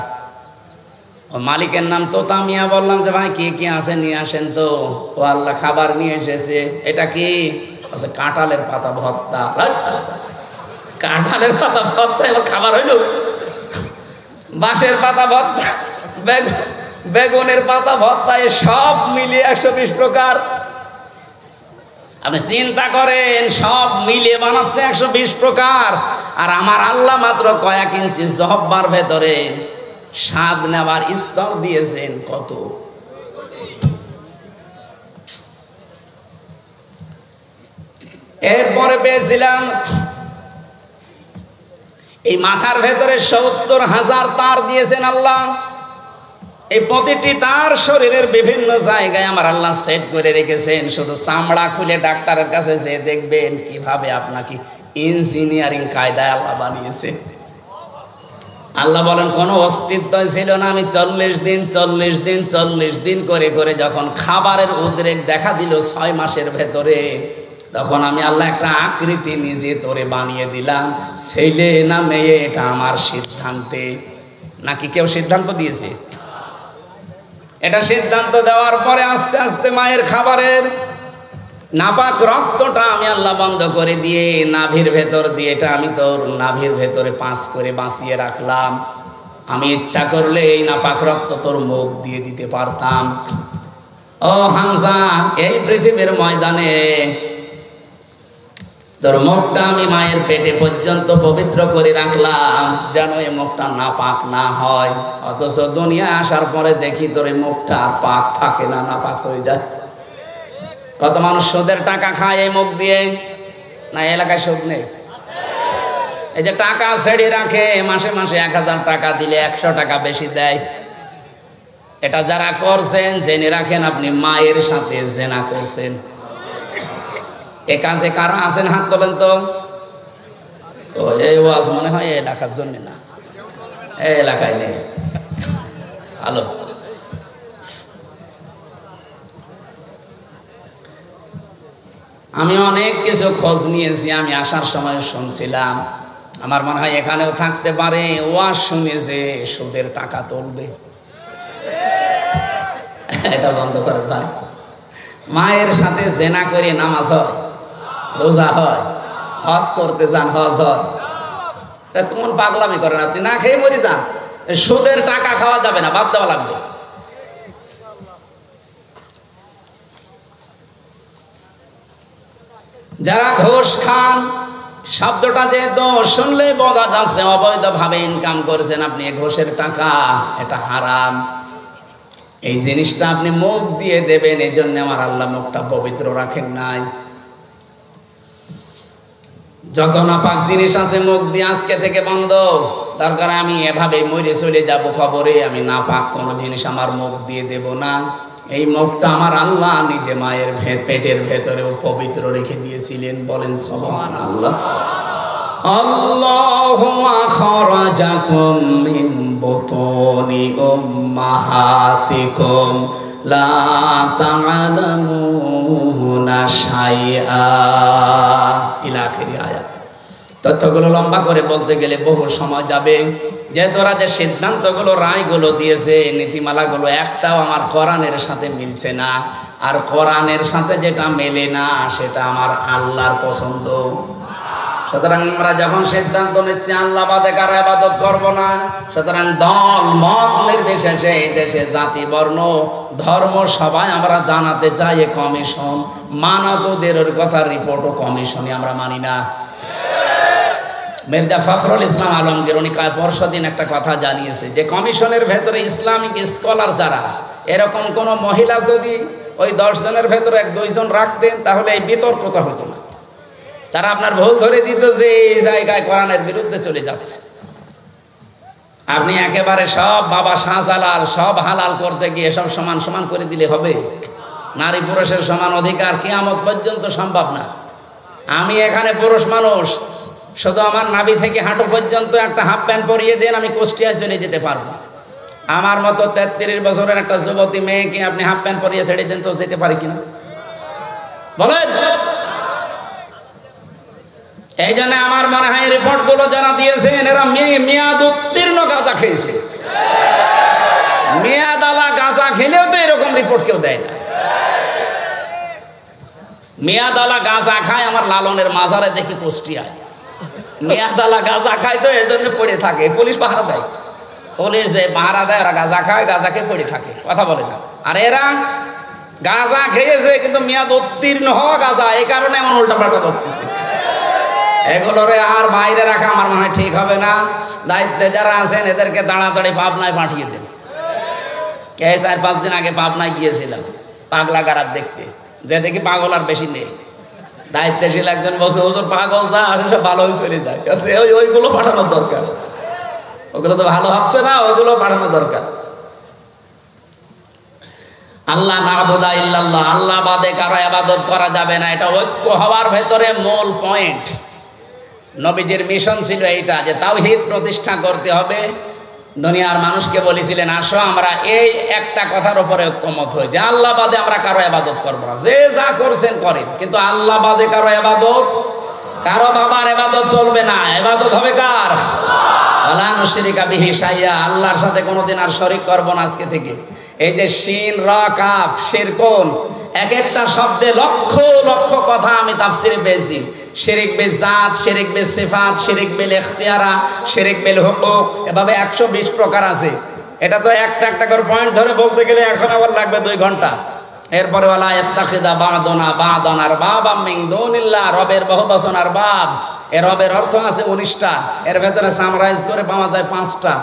ও মালিকের নাম তোতা মিয়া। বললাম যে ভাই কি কি আছে নিয়ে আসেন তো। ও আল্লাহ খাবার নিয়ে এসেছে। এটা কি? কাঁঠালের পাতা ভর্তা। আচ্ছা, কাঁঠালের পাতা ভর্তা এবার খাবার হইল? বাঁশের পাতা ভর্তা, বেগুনের পাতা ভর্তা, সব মিলিয়ে 120 প্রকার। আপনি চিন্তা করেন, সব মিলিয়ে বানাচ্ছে 120 প্রকার। আর আমার আল্লাহ মাত্র কয়েক ইঞ্চি জহব্বার ভেতরে স্বাদ নেওয়ার স্তর দিয়েছেন কত। এরপরে পেয়েছিলাম এই মাথার ভেতরে 70,000 তার দিয়েছেন আল্লাহ। এই প্রতিটি তার শরীরের বিভিন্ন জায়গায় আমার আল্লাহ সেট করে রেখেছেন। শুধু চামড়া খুলে ডাক্তারের কাছে যে দেখবেন কিভাবে আপনাকে ইঞ্জিনিয়ারিং কায়দায় আল্লাহ বানিয়েছে। আল্লাহ বলেন কোনো অস্তিত্ব ছিল না। আমি 40 দিন করে করে যখন খাবারের উদ্রেক দেখা দিল 6 মাসের ভেতরে, তখন আমি আল্লাহ একটা আকৃতি নিজে তোরে বানিয়ে দিলাম। ছেলে না মেয়ে এটা আমার সিদ্ধান্তে। নাকি কেউ সিদ্ধান্ত দিয়েছে? এটা সিদ্ধান্ত দেওয়ার পরে আস্তে আস্তে মায়ের খাবারের নাপাক রক্তটা আমি আল্লাহ বন্ধ করে দিয়ে নাভির ভেতর দিয়ে, এটা আমি তোর নাভির ভেতরে 5 করে বাঁচিয়ে রাখলাম। আমি ইচ্ছা করলে এই নাপাক রক্ত তোর মুখ দিয়ে দিতে পারতাম। ও হামজা, এই পৃথিবীর ময়দানে তোর মুখটা আমি মায়ের পেটে পর্যন্ত পবিত্র করে রাখলাম, যেন এই মুখটা নাপাক না হয়। অথচ দুনিয়া আসার পরে দেখি তোর এই মুখটা আর পাক থাকে না, নাপাক হয়ে যায়। কত মানুষ সুদের টাকা খায় এই মুখ দিয়ে। না এলাকায় সুদ নেই? এই যে টাকা ছেড়ে রাখে, মাসে মাসে 1000 টাকা দিলে 100 টাকা বেশি দেয়। এটা যারা করছেন জেনে রাখেন আপনি মায়ের সাথে জেনা করছেন। এ কাজে কারা আছেন হাত তোলেন তো। এই ওয়াজ মনে হয় এই এলাকার জন্য না, এই এলাকায় নেই। হ্যালো, আমি অনেক কিছু খোঁজ নিয়েছি। আমি আসার সময় শুনছিলাম, আমার মনে হয় এখানেও থাকতে পারে, ওয়াজ শুনে যে সুদের টাকা তুলবে। এটা বন্ধ করে ভাই। মায়ের সাথে জেনা করে নামাজ হয়, রোজা হয়, হজ করতে যান, হজ হয়। কোন পাগলামি করেন আপনি? না খেয়ে মরে যান। সুদের টাকা খাওয়া যাবে না, বাদ দেওয়া লাগবে। যারা ঘুষ খান, শব্দটা যেহেতু শুনলে বোঝা যাচ্ছে অবৈধভাবে ইনকাম করেছেন আপনি ঘুষের টাকা, এটা হারাম। এই জিনিসটা আপনি মুখ দিয়ে দেবেন, এই জন্য আমার আল্লাহ মুখটা পবিত্র রাখেন নাই। যত নাপাক জিনিস আছে মুখ দিয়ে আজকে থেকে বন্ধ। দরকার আমি এভাবে মরে চলে যাব খবরে, আমি নাপাক কোনো জিনিস আমার মুখ দিয়ে দেব না। এই মুখটা আমার আল্লাহ নিজে মায়ের পেটের ভেতরেও পবিত্র রেখে দিয়েছিলেন। বলেন সুবহানাল্লাহ। আল্লাহুম্মা আখরাজাকুম মিন বুতুনি উম্মাহাতিকুম লা তা'লামুনা শাইআ ইলা আখিরি আয়াত। তথ্যগুলো লম্বা করে বলতে গেলে বহু সময় যাবে। যে তোরা যে সিদ্ধান্তগুলো রায়গুলো দিয়েছে, নীতিমালাগুলো একটাও আমার কোরআনের সাথে মিলছে না। আর কোরআনের সাথে যেটা মেলে না সেটা আমার আল্লাহর পছন্দ। সুতরাং আমরা যখন সিদ্ধান্ত নিচ্ছি আল্লাহ বাদে কারো ইবাদত করব না, সুতরাং দল মত নির্বিশেষে এই দেশে জাতি বর্ণ ধর্ম সবাই আমরা জানাতে চাই কমিশন মানতদের কথা রিপোর্ট ও কমিশনই আমরা মানি না। মির্জা ফখরুল ইসলাম আলমগীর উনি পরশুদিন একটা কথা জানিয়েছে যে কমিশনের ভেতরে ইসলামিক স্কলার যারা, এরকম কোন মহিলা যদি ওই 10 জনের ভেতরে 1-2 জন রাখতেন তাহলে এই বিতর্কটা হতো না। তারা আপনার ভুল ধরে দিত যে এই জায়গায় কোরআনের বিরুদ্ধে চলে যাচ্ছে। আপনি একেবারে সব বাবা শাহজালাল সব হালাল করতে গিয়ে সব সমান সমান করে দিলে হবে? নারী পুরুষের সমান অধিকার কিয়ামত পর্যন্ত সম্ভব না। আমি এখানে পুরুষ মানুষ, শুধু আমার নাভি থেকে হাঁটু পর্যন্ত একটা হাফ প্যান্ট পরিয়ে দেন, আমি কুষ্টিয়ায় চলে যেতে পারবো। আমার মতো 33 বছরের একটা যুবতী মেয়েকে আপনি হাফ প্যান্ট পরিয়ে ছেড়ে দেন তো যেতে পারি কিনা বলেন? এই জন্য আমার মনে হয় রিপোর্ট গুলো যারা দিয়েছেন এরা মেয়াদ উত্তীর্ণ গাঁজা খেয়েছে। মেয়াদালা গাঁজা খেলেও তো এরকম রিপোর্ট কেউ দেয় না। মেয়াদালা গাঁজা খায় আমার লালনের মাজারে দেখি কুষ্টিয়ায়। মেয়াদালা গাঁজা খায় তো এই জন্য পড়ে থাকে, পুলিশ পাহারা দেয়। পুলিশ যে পাহারা দেয় ওরা গাঁজা খায়, গাঁজা খেয়ে পড়ে থাকে, কথা বলে না। আর এরা গাঁজা খেয়েছে কিন্তু মেয়াদ উত্তীর্ণ হওয়া গাঁজা, এই কারণে এমন উল্টাপাল্টা করতেছে। এগুলোরে আর বাইরে রাখা আমার মনে হয় ঠিক হবে না। দায়িত্বে যারা আছেন এদেরকে তাড়াতাড়ি পাবনায় পাঠিয়ে দেন। এই 4-5 দিন আগে পাবনায় গিয়েছিলাম পাগলা গারাত দেখতে, যে দেখি পাগল আর বেশি নেই। দায়িত্বশীল একজন বসে হুজুর পাগল যা আসে সব ভালো হয়ে চলে যায়, ওইগুলো পাঠানোর দরকার। ওগুলো তো ভালো হচ্ছে না, ওইগুলো পাঠানো দরকার। আল্লাহ না'বুদা ইল্লাল্লাহ, আল্লাহ বাদে কারো ইবাদত করা যাবে না, এটা ঐক্য হওয়ার ভেতরে মূল পয়েন্ট। নবীজির মিশন ছিল এইটা যে তাওহীদ প্রতিষ্ঠা করতে হবে। দুনিয়ার মানুষকে বলেছিলেন আসো আমরা এই একটা কথার উপরে ঐক্যমত হই যে আল্লাহ বাদে আমরা কারো ইবাদত করব না। যে যা করছেন করেন, কিন্তু আল্লাহ বাদে কারো ইবাদত, কারো বাবার ইবাদত চলবে না। ইবাদত হবে কার? ওয়ালা নুশরিকা বিহি শাইআ, আল্লাহর সাথে কোনোদিন আর শরীক করব না আজকে থেকে। এই যে শিন রা কাফ শিরকুন, এক একটা শব্দে লক্ষ লক্ষ কথা আমি তাফসীরে পেয়েছি। শিরিক বিল জাত, শিরিক বিল সিফাত, শিরিক বিল ইখতিয়ারা, শিরিক বিল হুকুক, এভাবে 120 প্রকার আছে। এটা তো একটা একটা করে পয়েন্ট ধরে বলতে গেলে এখন আবার লাগবে 2 ঘন্টা। এরপরে ওয়ালা ইয়াত্তাখিযা বা'দুনা বা'দান আরবাবাম মিন দুনিল্লাহ, রবের বহুবচন আরবাব। এর রবের অর্থ আছে 19টা, এর ভেতরে সামরাইজ করে পাওয়া যায় 5টা।